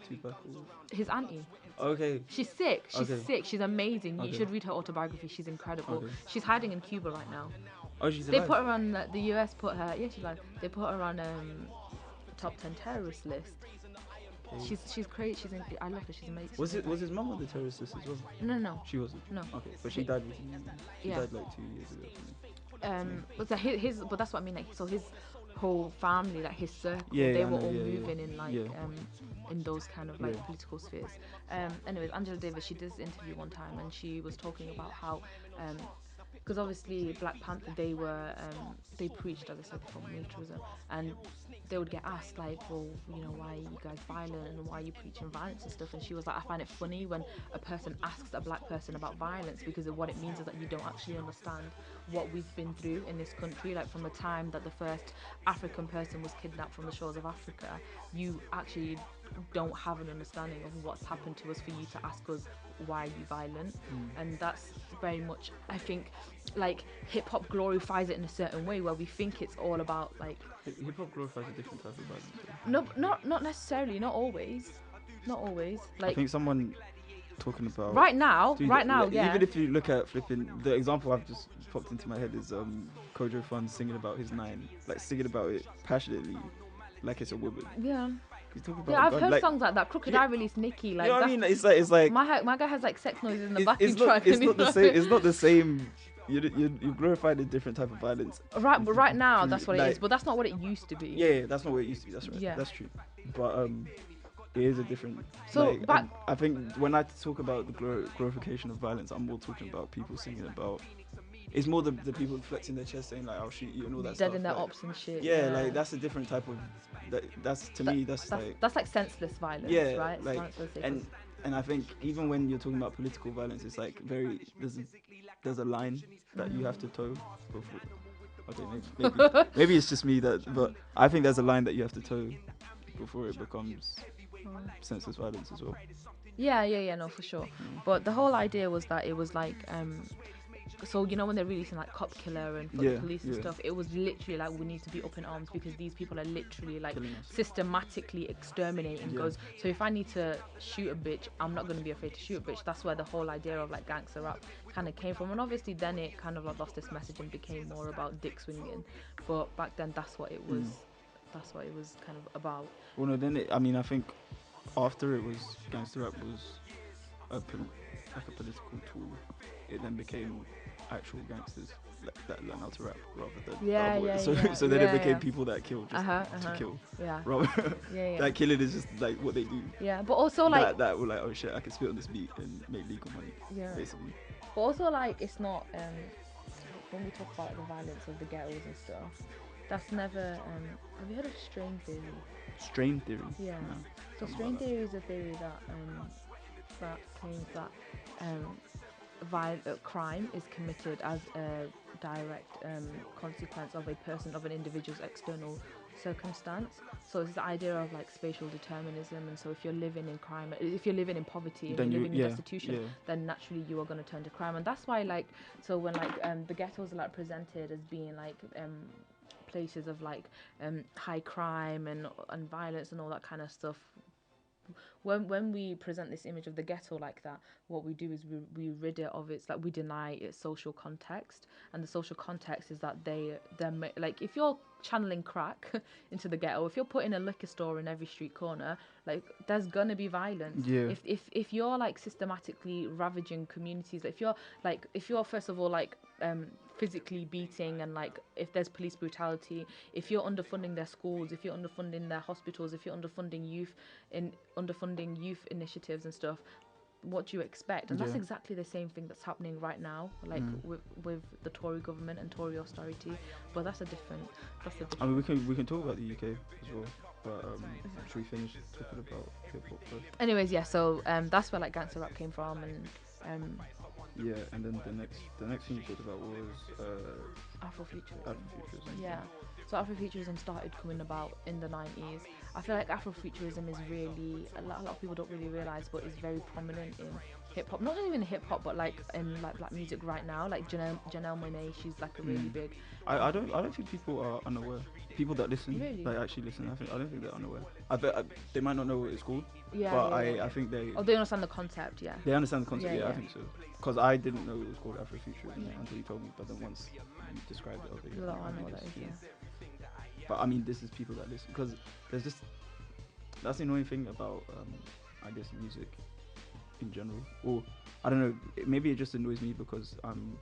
His auntie. Okay. She's sick. She's sick. She's amazing. Okay. You should read her autobiography. She's incredible. Okay. She's hiding in Cuba right now. Oh, she's They alive? put her on the US. Put her. Yeah, she's alive. They put her on top 10 terrorist list. Okay. She's crazy. I love her. She's amazing. Was his mum on the terrorist list as well? No. She wasn't. No. Okay, but she died recently. She died like 2 years ago. But that's what I mean. Like, so his whole family, like his circle, they were all moving in like in those kind of like Yeah. political spheres. Anyways, Angela Davis, she did this interview one time, and she was talking about how because obviously Black Panther, they preached, as I said before, militarism, and they would get asked like, well, you know, why are you guys violent and why are you preaching violence and stuff? And she was like, I find it funny when a person asks a black person about violence, because what it means is that you don't actually understand what we've been through in this country. Like from the time that the first African person was kidnapped from the shores of Africa, you actually don't have an understanding of what's happened to us for you to ask us why are you violent. And that's very much, I think, like hip hop glorifies it in a certain way where we think it's all about like Hip hop glorifies a different type of violence. no, not necessarily, not always, I think someone talking about right now, yeah. Even if you look at flipping, the example I've just popped into my head is Kojo Fun singing about his 9, like singing about it passionately, like it's a woman. Yeah. He's talking about Yeah, I've heard like, songs like that. Crooked Eye released Nicki. Like, you know what I mean? It's like my guy has like sex noises in the backing track. It's not the same. It's not the same. You glorified a different type of violence. Right, but right now that's what like, it is. But that's not what it used to be. Yeah, that's not what it used to be. That's right. Yeah. That's true. But it is a different. So like, I think when I talk about the glorification of violence, I'm more talking about people singing about. It's more the people flexing their chest, saying like, "I'll shoot you" and all that dead stuff. in their like, ops and shit. Yeah, like that's a different type of. That's to me. That's like senseless violence, yeah, right? Like, and I think even when you're talking about political violence, it's like there's a line that you have to toe before. Okay, maybe it's just me but I think there's a line that you have to toe before it becomes senseless violence as well. Yeah, no, for sure. But the whole idea was that it was like so you know when they're releasing like Cop Killer and the police and stuff, it was literally like we need to be up in arms because these people are literally like systematically exterminating. Goes, so if I need to shoot a bitch, I'm not going to be afraid to shoot a bitch. That's where the whole idea of like gangster rap kind of came from, and obviously then it kind of like lost its message and became more about dick swinging. But back then that's what it was. That's what it was kind of about. Well, no, then I think after it was gangster rap was like a political tool, it then became actual gangsters that learn how to rap rather than so then it became people that kill just to kill rather like killing is just like what they do, but also like that were like, oh shit, I can spit on this beat and make legal money, basically. But also like it's not when we talk about the violence of the ghettos and stuff, that's never have you heard of strain theory? Yeah. No. So strain theory is a theory that claims that crime is committed as a direct consequence of an individual's external circumstance. So it's the idea of like spatial determinism, and so if you're living in crime, if you're living in poverty and you're living in destitution, then naturally you are going to turn to crime. And that's why like so when like the ghettos are like presented as being like places of like high crime and violence and all that kind of stuff. When we present this image of the ghetto like that, what we do is we rid it of its, like, we deny its social context, and the social context is that they're like, if you're channeling crack into the ghetto, if you're putting a liquor store in every street corner, like, there's gonna be violence. If you're like systematically ravaging communities, if you're first of all like physically beating, and like if there's police brutality, if you're underfunding their schools, if you're underfunding their hospitals, if you're underfunding youth initiatives and stuff, what do you expect? And that's exactly the same thing that's happening right now, like with the Tory government and Tory austerity. But that's a different. I mean, we can talk about the UK as well, but should we finish talking about hip hop first? Anyways, so that's where like gangster rap came from, and and then the next thing you talked about was Afrofuturism. Yeah. So Afrofuturism started coming about in the 90s. I feel like Afrofuturism is really, a lot of people don't really realise, but is very prominent in hip hop. Not even hip hop, but like in like black music right now. Like Janelle Monáe, she's like a really big. I don't think people are unaware. People that listen, like actually listen. I don't think they're unaware. I bet they might not know what it's called. I think they. Oh, they understand the concept. Yeah. They understand the concept. Yeah, I think so. Because I didn't know it was called Afrofuturism until you told me. But then once you described it, I was like, I know what that is. Yeah. But I mean, this is people that listen, because there's just, that's the annoying thing about I guess music in general, or I don't know, maybe it just annoys me because I'm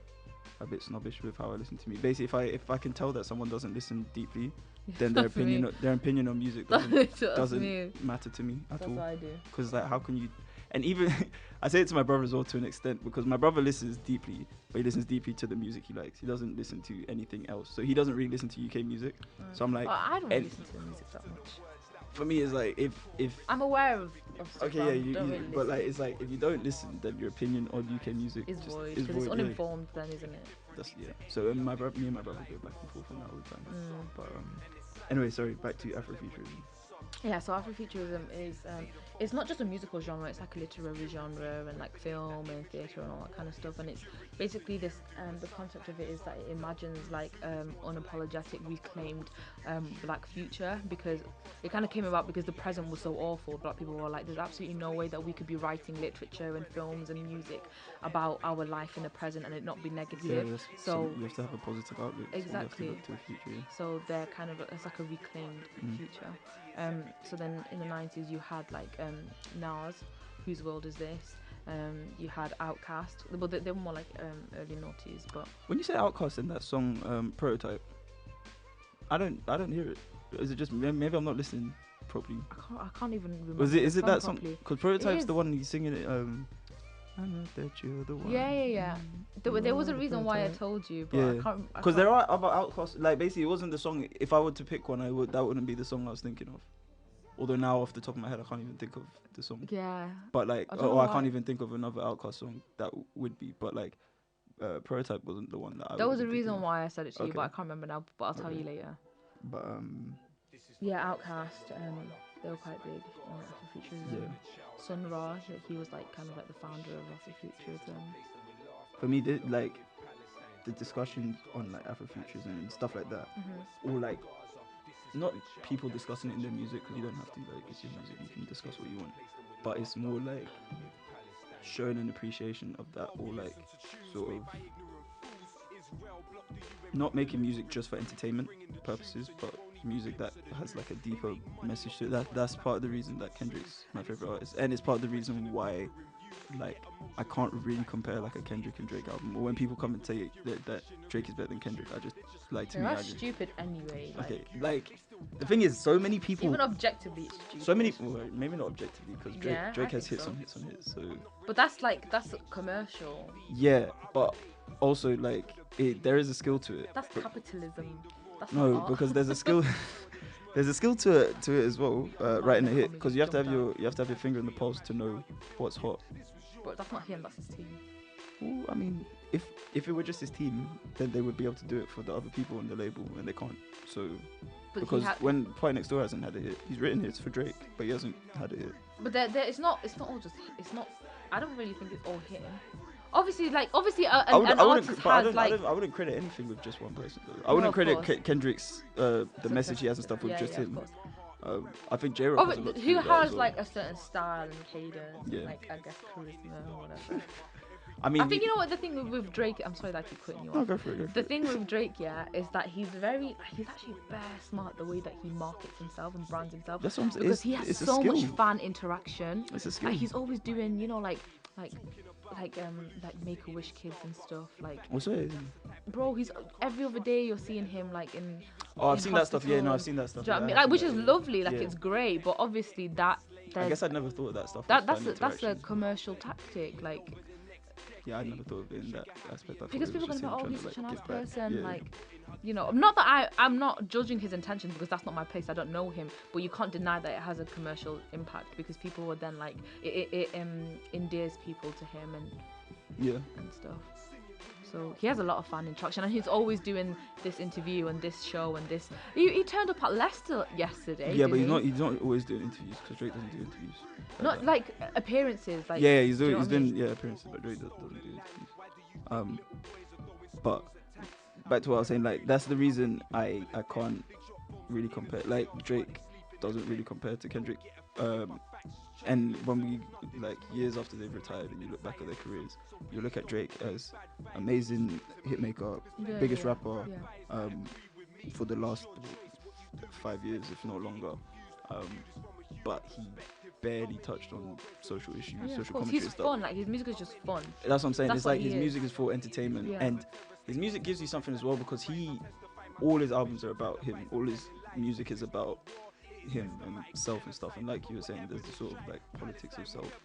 a bit snobbish with how I listen to music. Basically, if I can tell that someone doesn't listen deeply, then their opinion on music doesn't matter to me at all. That's what I do. Because like, how can you? And even I say it to my brother as well to an extent, because my brother listens deeply, but he listens deeply to the music he likes. He doesn't listen to anything else, so he doesn't really listen to UK music. So I'm like, Well, I don't and listen to the music that much. for me, it's like if I'm aware of stuff, okay, but yeah, I don't really but like listen. it's like if you don't listen, then your opinion on UK music Is just void is because it's void. Yeah. uninformed, then, isn't it? That's yeah. So me and my brother go back and forth on that all the time. But anyway, sorry, back to Afrofuturism. Yeah, so Afrofuturism is it's not just a musical genre, it's like a literary genre and like film and theatre and all that kind of stuff. And it's basically this the concept of it is that it imagines like unapologetic reclaimed black future, because it kind of came about because the present was so awful. Black people were like, there's absolutely no way that we could be writing literature and films and music about our life in the present and it not be negative. Yeah, so you have to have a positive outlook. exactly. So you have to look to the future. Yeah. So they're kind of it's like a reclaimed future. So then in the 90s you had like Nas, Whose World Is This? You had Outkast. Well, they were more like early noughties, but When you say Outkast in that song Prototype, I don't hear it. Is it just maybe I'm not listening properly? I can't even remember. Is it that song? properly. Because Prototype's is. the one he's singing it. I know that you're the one. Yeah. There was a reason why I Prototype. told you, but Yeah. I can't. Because there are other Outkast. Like basically, it wasn't the song. If I were to pick one, that wouldn't be the song I was thinking of. Although now off the top of my head, I can't even think of the song. Yeah. But like, I don't know I why. can't even think of another Outkast song that would be. But like, Prototype wasn't the one that I. There was a would've been thinking reason of. why I said it to you, Okay. but I can't remember now. But I'll tell Okay. you later. But Yeah, Outkast. They were quite big on Afrofuturism. yeah. Sun Ra, he was like kind of like the founder of Afrofuturism. For me, the discussions on like Afrofuturism and stuff like that, or like not people discussing it in their music, because you don't have to, like, it's your music, you can discuss what you want, but it's more like showing an appreciation of that, or like sort of not making music just for entertainment purposes, but music that has like a deeper message to it. That's part of the reason that Kendrick's my favorite artist, and it's part of the reason why like I can't really compare like a Kendrick and Drake album, or when people come and say that Drake is better than Kendrick, I just like to me I That's just, stupid anyway. Like, okay, like the thing is, so many people, even objectively, it's stupid. so many, well, maybe not objectively, because Yeah, Drake I has think hits so. on hits on hits, so But that's commercial. yeah, but also like there is a skill to it. That's capitalism. That's No, not art. because there's a skill. There's a skill to it as well, writing a hit, because you have to have your finger in the pulse to know what's hot. But that's not him. That's his team. Well, I mean, if it were just his team, then they would be able to do it for the other people on the label, and they can't. So But because he when Party Next Door hasn't had a hit, he's written hits for Drake, but he hasn't had a hit. But there, it's not all just. It's not. I don't really think it's all him. Obviously, an artist has like. I wouldn't credit anything with just one person. Though. I No, wouldn't of credit course. Kendrick's the message he has and stuff with Yeah, just yeah, of him. course. I think J-Rock Oh, has a lot but to do who with that as has well. like a certain style and cadence, Yeah. and, like I guess charisma or whatever. I mean, I think you know what the thing with Drake. I'm sorry that I keep cutting you No, off. go for it. The thing with Drake, yeah, is that he's actually very smart the way that he markets himself and brands himself. That's what I'm saying. Because he has It's a so much skill. fan interaction. It's a skill. Like he's always doing, you know, like Make-A-Wish kids and stuff. Like, What's it? bro, he's every other day you're seeing him like in. Oh, I've in seen that stuff. Yeah, no, I've hospitals. seen that stuff. Do you know what I Yeah, mean? I've Like, which seen is that, lovely. Like, yeah. it's great, but obviously I guess I'd never thought of that stuff. that's fan a interaction. commercial tactic. Like, Yeah, I never thought of it in that aspect. I thought because it was people are just gonna be him like, oh, he's trying such to, a nice give back. person. Yeah. Like, you know, not that I'm not judging his intentions because that's not my place. I don't know him, but you can't deny that it has a commercial impact because people were then like it endears people to him Yeah. and stuff. So he has a lot of fan interaction, and he's always doing this interview and this show and this. He turned up at Leicester yesterday. Yeah, but didn't he's not always doing interviews, because Drake doesn't do interviews. Not that. like appearances. Like, Yeah, he's do you know he's what I doing mean? appearances, but Drake doesn't do interviews. But back to what I was saying, like that's the reason I can't really compare. Like Drake doesn't really compare to Kendrick. And when we like years after they've retired and you look back at their careers, you look at Drake as amazing hitmaker, Yeah, biggest yeah, rapper yeah. for the last 5 years, if not longer. But he barely touched on social issues, Yeah, of social course. commentary He's and stuff. fun. Like his music is just fun. That's what I'm saying. That's It's what like he his is. music is for entertainment, Yeah. and his music gives you something as well, because all his albums are about him. All his music is about him and self and stuff. And like you were saying, there's the sort of like politics of self,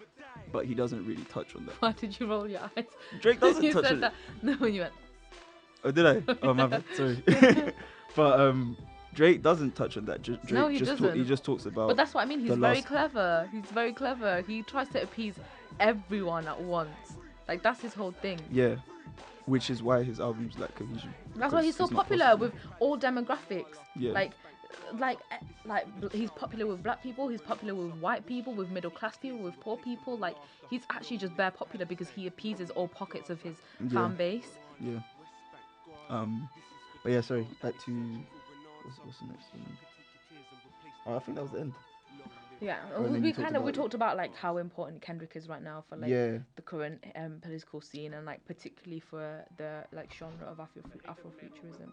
but he doesn't really touch on that. Why did you roll your eyes? Drake doesn't you touch said on that. No, when you went. Oh, did I? Oh, my bad. Sorry. But Drake doesn't touch on that. Drake No, he just doesn't. he just talks about. But that's what I mean. He's the very last- clever. He's very clever. He tries to appease everyone at once. Like that's his whole thing. Yeah, which is why his albums lack cohesion. That's why he's so It's not popular possible. with all demographics. Yeah. Like he's popular with black people. He's popular with white people, with middle class people, with poor people. Like he's actually just bare popular because he appeases all pockets of his fan base. Yeah. But yeah, sorry. Back to what's the next one? Oh, I think that was the end. Yeah, And then we you talked kind of we about- talked about like how important Kendrick is right now for like Yeah. the current political scene and like particularly for the like genre of Afrofuturism.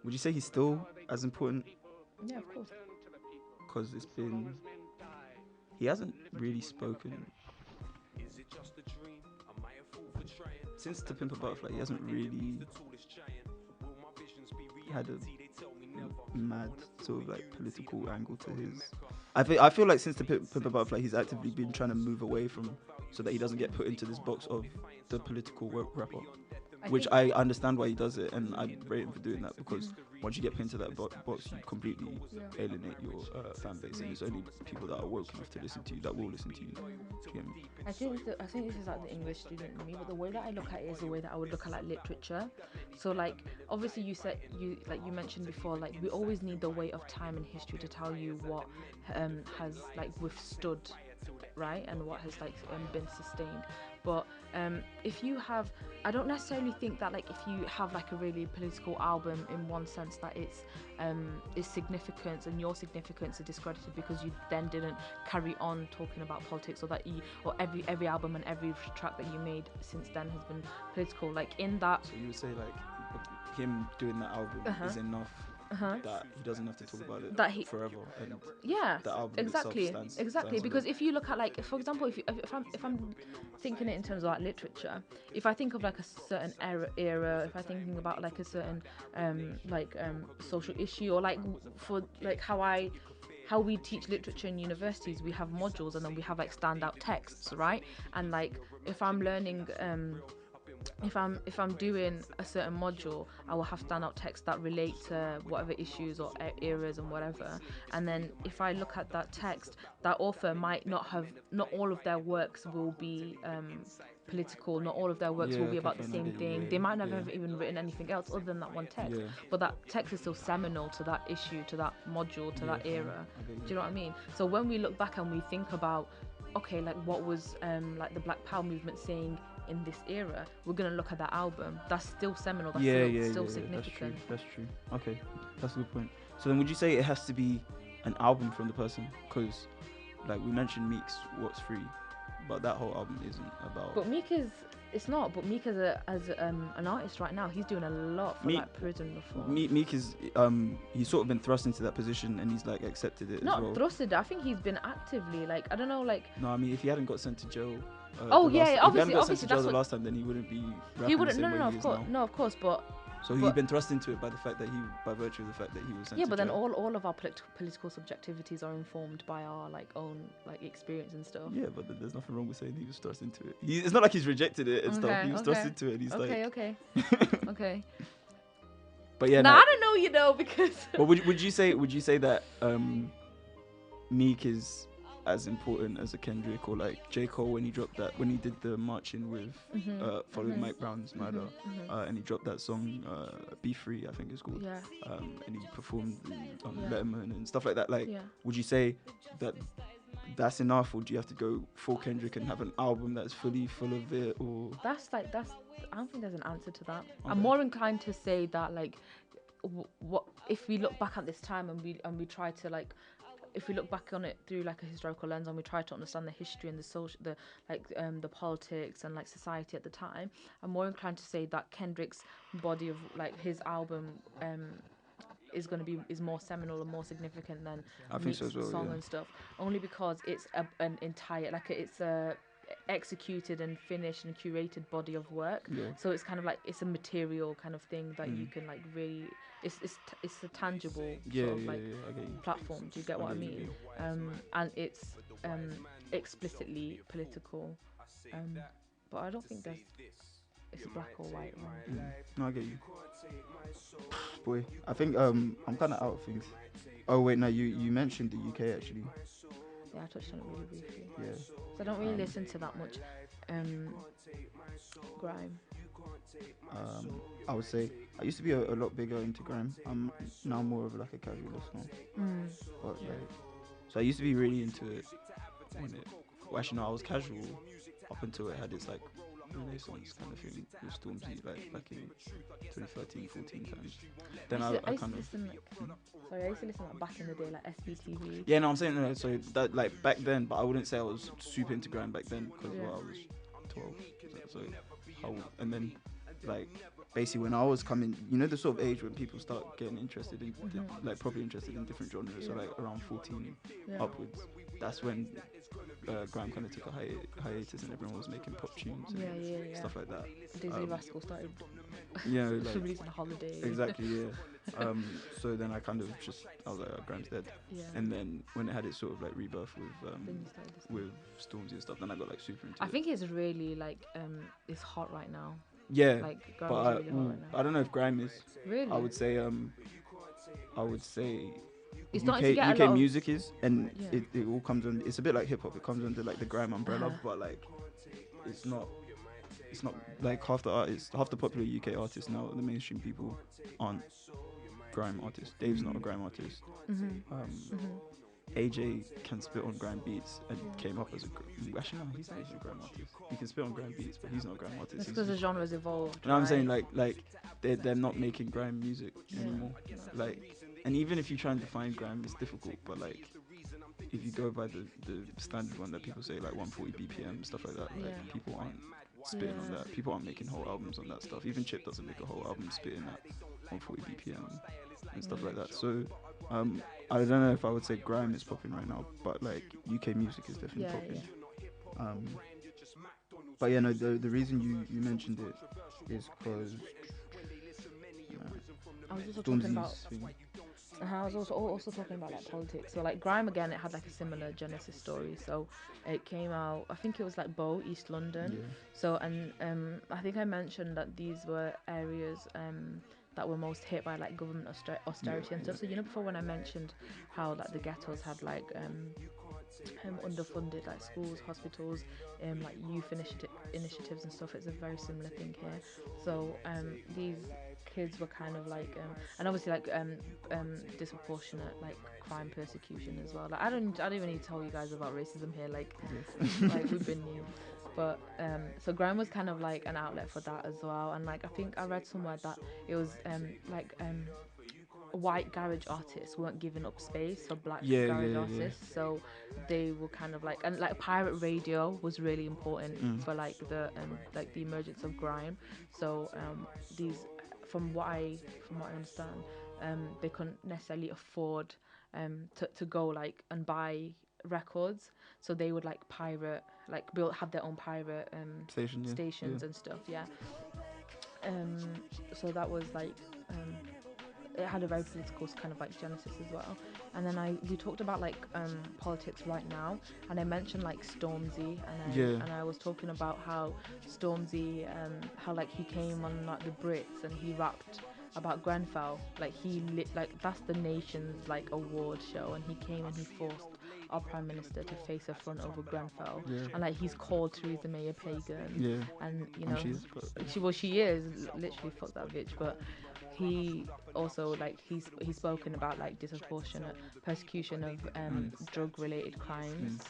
Would you say he's still as important? Yeah, of course. Because it's been. He hasn't really spoken. Since To Pimp a Butterfly, he hasn't really had a mad sort of like political angle to his. I feel like since To Pimp a Butterfly, he's actively been trying to move away from, so that he doesn't get put into this box of the political woke rapper. Which I understand why he does it, and I rate him for doing that, because once you get put into that box, you completely alienate your fan base, and it's only people that are woke enough to listen to you that will listen to you. Do you get me? I think this is like the English student in me, but the way that I look at it is the way that I would look at like literature. So like obviously you mentioned before, like we always need the weight of time and history to tell you what has like withstood, right, and what has like been sustained. But if you have, I don't necessarily think that like if you have like a really political album in one sense that its significance and your significance is discredited because you then didn't carry on talking about politics, or that every album and every track that you made since then has been political. Like in that. So you would say like him doing that album is enough. That he doesn't have to talk about it forever, and yeah, the album exactly, itself stands because alone. if you look at like, for example, if I'm thinking it in terms of like literature, if I think of like a certain era, if I'm thinking about like a certain social issue, or like for like how we teach literature in universities, we have modules and then we have like standout texts, right? And like if I'm learning if I'm doing a certain module, I will have standout texts that relate to whatever issues or eras and whatever. And then if I look at that text, that author might not all of their works will be political, not all of their works will be about the same thing. They might not have even written anything else other than that one text, but that text is still seminal to that issue, to that module, to that era. Do you know what I mean? So when we look back and we think about, okay, like what was like the Black Power movement saying in this era, we're gonna look at that album. That's still seminal. That's still significant. That's true. Okay, that's a good point. So then, would you say it has to be an album from the person? Because, like we mentioned, Meek's "What's Free," but that whole album isn't about. But Meek it's not. But Meek as an artist right now, he's doing a lot for like prison reform. Meek is he's sort of been thrust into that position, and he's like accepted it. Not as well. thrusted. I think he's been actively like, I don't know, like. No, I mean, if he hadn't got sent to jail. Obviously, if he hadn't got sent to jail that's the what last time, then he wouldn't be. He wouldn't. No, of course, but. So he's been thrust into it by virtue of the fact that he was sent to jail. Yeah, but then all of our political subjectivities are informed by our like own like experience and stuff. Yeah, but there's nothing wrong with saying he was thrust into it. It's not like he's rejected it and stuff. He was thrust into it. And he's Okay. But yeah, I don't know, because. But would you say that Meek is as important as a Kendrick, or like J. Cole when he did the marching with following Mike Brown's murder, and he dropped that song Be Free, I think it's called, and he performed on Letterman and stuff like that. Like, would you say that that's enough, or do you have to go full Kendrick and have an album that's fully full of it? Or that's I don't think there's an answer to that. Okay. I'm more inclined to say that like what if we look back at this time and we try to like, if we look back on it through like a historical lens and we try to understand the history and the politics and like society at the time, I'm more inclined to say that Kendrick's body of like his album is more seminal and more significant than I think so as well, song and stuff, only because it's an entire, like it's a executed and finished and curated body of work. Yeah. So it's kind of like it's a material kind of thing that you can like really. It's a tangible Yeah, sort of yeah, like yeah, I get you. platform. Do you get what I get you, mean? And it's explicitly political. But I don't think it's black or white. No, I get you. Boy, I think I'm kind of out of things. Oh wait, no, you mentioned the UK actually. Yeah, I touched on it really briefly. Yeah. So I don't really listen to that much grime. I would say I used to be a lot bigger into grime. I'm now more of like a casual listener. But like, so I used to be really into it when it. Well, actually, no, I was casual up until it had its like renaissance kind of thing with Stormzy, like back in 2013, 14 times. Then I I used kind to of. listen like, sorry, I used to listen like back in the day, like SBTV. Yeah, no, I'm saying no, so that like back then, but I wouldn't say I was super into grime back then because Yeah. I was 12. So how and then like basically when I was coming, you know, the sort of age when people start getting interested in like properly interested in different genres. So like around 14 upwards, that's when grime kind of took a hiatus and everyone was making pop tunes and stuff like that. Daisy Rascal started Yeah, like releasing Holiday. exactly, yeah. So then I kind of just I was like, oh, grime's dead. Yeah. And then when it had its sort of like rebirth Then you started listening. with Stormzy and stuff, then I got like super into I it. think it's really like it's hot right now. Yeah, Like grime but is really hot right now. I don't know if grime is. Really? I would say It's UK starting to get a lot of music is, and Yeah. it all comes on. It's a bit like hip hop. It comes under like the grime umbrella, but like it's not like half the popular UK artists now, the mainstream people aren't grime artists. Dave's not a grime artist. AJ can spit on grime beats and came up as actually no, he's not even a grime artist. He can spit on grime beats, but he's not a grime artist. It's because the genre's evolved. You know what I'm right? saying? Like they're not making grime music anymore. Like, and even if you try and define grime, it's difficult. But like, if you go by the standard one that people say, like 140 BPM, stuff like that, like people aren't spitting on that. People aren't making whole albums on that stuff. Even Chip doesn't make a whole album spitting at 140 BPM and stuff like that. So I don't know if I would say grime is popping right now, but like UK music is definitely popping. But yeah, no, the reason you mentioned it is because I was also talking about. I was also talking about like politics. So like grime again, it had like a similar genesis story. So it came out. I think it was like Bow, East London. Yeah. So and I think I mentioned that these were areas that were most hit by like government austerity and stuff. So you know before when I mentioned how like the ghettos had like underfunded like schools, hospitals, like youth initiatives and stuff. It's a very similar thing here. So these kids were kind of like and obviously like disproportionate like crime persecution as well. Like I don't even need to tell you guys about racism here. Like like we've been new. But so grime was kind of like an outlet for that as well. And like I think I read somewhere that it was white garage artists weren't giving up space for black garage artists, so they were kind of like, and like pirate radio was really important for like the emergence of grime. So these from what I understand, they couldn't necessarily afford to go like and buy records, so they would like pirate, like have their own pirate stations and stuff. So that was like it had a very political kind of like genesis as well. And then we talked about like politics right now, and I mentioned like Stormzy, and I was talking about how Stormzy how like he came on like the Brits and he rapped about Grenfell, like like that's the nation's like award show, and he came and he forced our prime minister to face affront over Grenfell, and like he's called Theresa May a pagan, and you know she is literally, fuck that bitch. But he also like he's spoken about like disproportionate persecution of drug related crimes,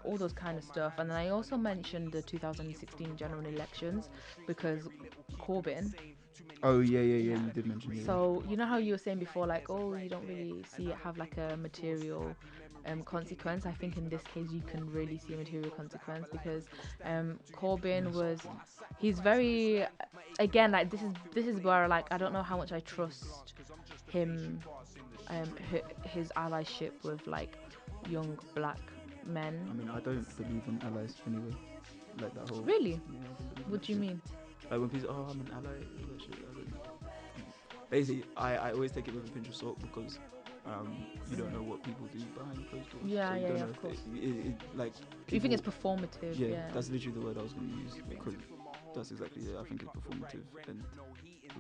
all those kind of stuff. And then I also mentioned the 2016 general elections because Corbyn. Oh yeah, you did mention it. So you know how you were saying before, like, oh, you don't really see it have like a material consequence. I think in this case you can really see a material consequence because Corbyn he's very, again, like this is where like I don't know how much I trust him, his allyship with like young black men. I mean, I don't believe in allies anyway. Like that whole. Really? Yeah, I don't believe in What that do you shit. mean? Like when people, oh, I'm an ally, all that shit. Basically, I always take it with a pinch of salt because you don't know what people do behind closed doors. Yeah, so you yeah, don't yeah, know of if course. it like. You think it's People- performative? Yeah, Yeah. that's literally the word I was going to use because that's exactly it. I think it's performative and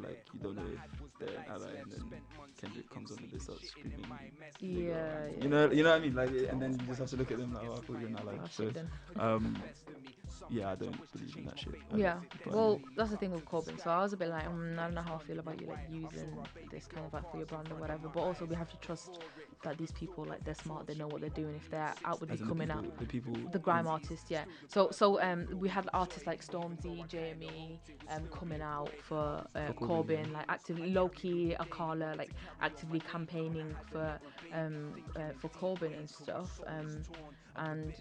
like you don't know if they're an ally and then Kendrick comes on and they start screaming. Yeah, You know what I mean? Like, and then you just have to look at them like, oh, I thought you were an ally. Oh, So, shit then. yeah, I don't believe in that shit. Yeah, But well, anyway. that's the thing with Corbyn. So I was a bit like, I don't know how I feel about you like using this kind of like for your brand or whatever. But also we have to trust that these people like they're smart, they know what they're doing. If they're outwardly As in coming the people, the grime artists, yeah. So we had artists like Stormzy, JME, coming out for For Corbyn, Corbyn, yeah. like actively low key, Akala, like actively campaigning for Corbyn and stuff. And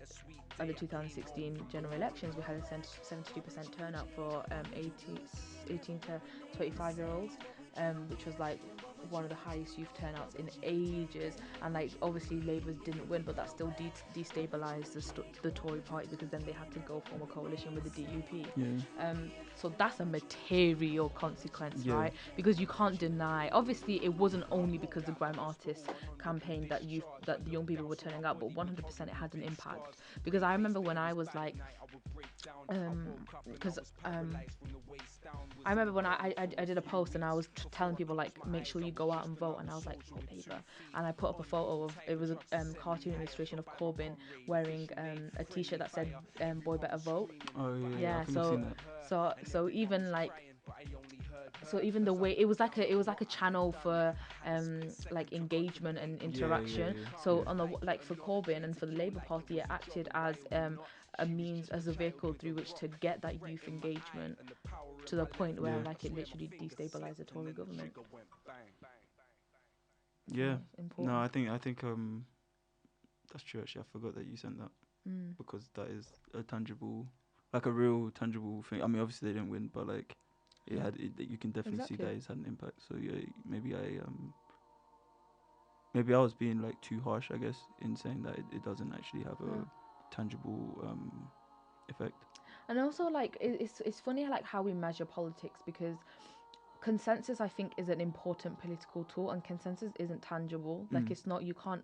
at the 2016 general elections, we had a 72% turnout for 18 to 25-year-olds, which was like one of the highest youth turnouts in ages. And like obviously Labour didn't win, but that still destabilised the Tory party because then they had to go form a coalition with the DUP. Yeah. So that's a material consequence, Yeah. right? Because you can't deny. Obviously, it wasn't only because the grime artists campaigned that the young people were turning out, but 100% it had an impact. Because I remember when I was like, I remember when I did a post and I was telling people like make sure you go out and vote, and I was like vote Labour, and I put up a photo of it was a cartoon illustration of Corbyn wearing a t-shirt that said boy better vote. Oh yeah. Yeah, I think I've seen that. so even like the way it was like a channel for like engagement and interaction. So on the like for Corbyn and for the Labour Party, it acted as a means, as a vehicle through which to get that youth engagement to the point where like it literally destabilized the Tory government. Yeah. Important. No, I think that's true. Actually, I forgot that you sent that because that is a tangible, like a real tangible thing. I mean, obviously they didn't win, but like it had. You can definitely see that it's had an impact. So yeah, maybe I was being like too harsh, I guess, in saying that it doesn't actually have a tangible effect. And also like it's funny like how we measure politics, because consensus I think is an important political tool, and consensus isn't tangible. Like it's not, you can't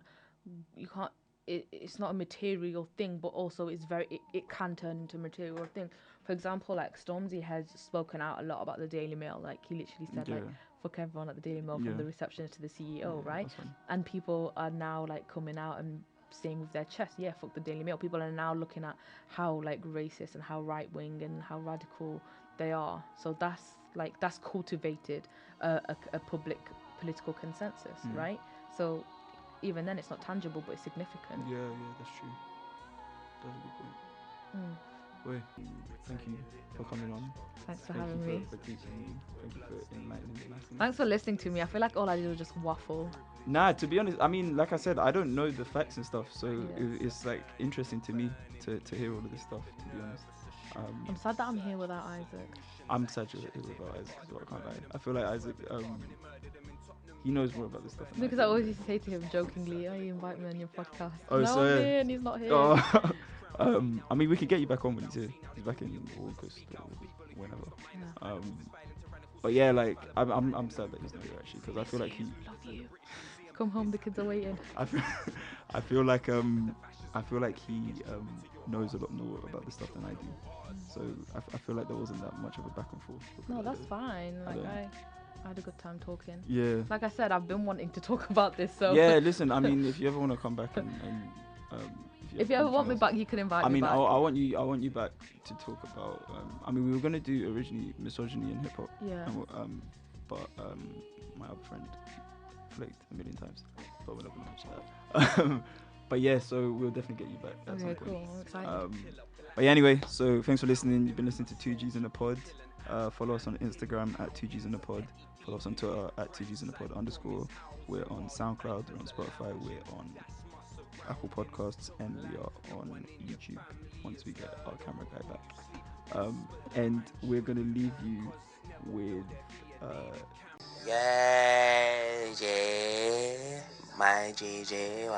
it's not a material thing, but also it's it can turn into a material thing. For example, like Stormzy has spoken out a lot about the Daily Mail. Like he literally said like fuck everyone at the Daily Mail, from the receptionist to the CEO, right? And people are now like coming out and saying with their chest, yeah, fuck the Daily Mail. People are now looking at how like racist and how right wing and how radical they are. So that's cultivated a public political consensus, right? So even then it's not tangible, but it's significant. Yeah, that's true. That's a good point. Wait, thank you for coming on. Thanks for having me. For teaching me. Thank you for enlightening me. Thanks for listening to me. I feel like all I did was just waffle. Nah, to be honest, I mean, like I said, I don't know the facts and stuff, so it's like interesting to me to hear all of this stuff, to be honest. I'm sad that I'm here without Isaac. I'm sad you're here without Isaac as well, I can't lie. I feel like Isaac, he knows more about this stuff than Because I always used to say to him jokingly, oh, you invite me on your podcast. Oh, no, so I'm here and he's not here. Oh, I mean, we could get you back on when he's here. He's back in August or whenever. Yeah. But yeah, like I'm sad that he's not here actually, because I feel like he. Love you. Come home, the kids are waiting. I feel like he knows a lot more about this stuff than I do. So I feel like there wasn't that much of a back and forth. No, that's fine. Like I had a good time talking. Yeah. Like I said, I've been wanting to talk about this. So yeah, listen. I mean, if you ever want to come back and if you ever want me back, you can invite me back. I mean, I want you back to talk about. I mean, we were gonna do originally misogyny and hip hop. Yeah. But my other friend flaked a million times, but we're not gonna mention that. But yeah, so we'll definitely get you back at some point. Cool. I'm excited. But yeah, anyway, so thanks for listening. You've been listening to 2Gs in the Pod. Follow us on Instagram at 2Gs in the Pod. Follow us on Twitter at 2Gs in the Pod _. We're on SoundCloud, we're on Spotify, we're on Apple Podcasts, and we are on YouTube once we get our camera guy back. And we're gonna leave you with yeah, my GG,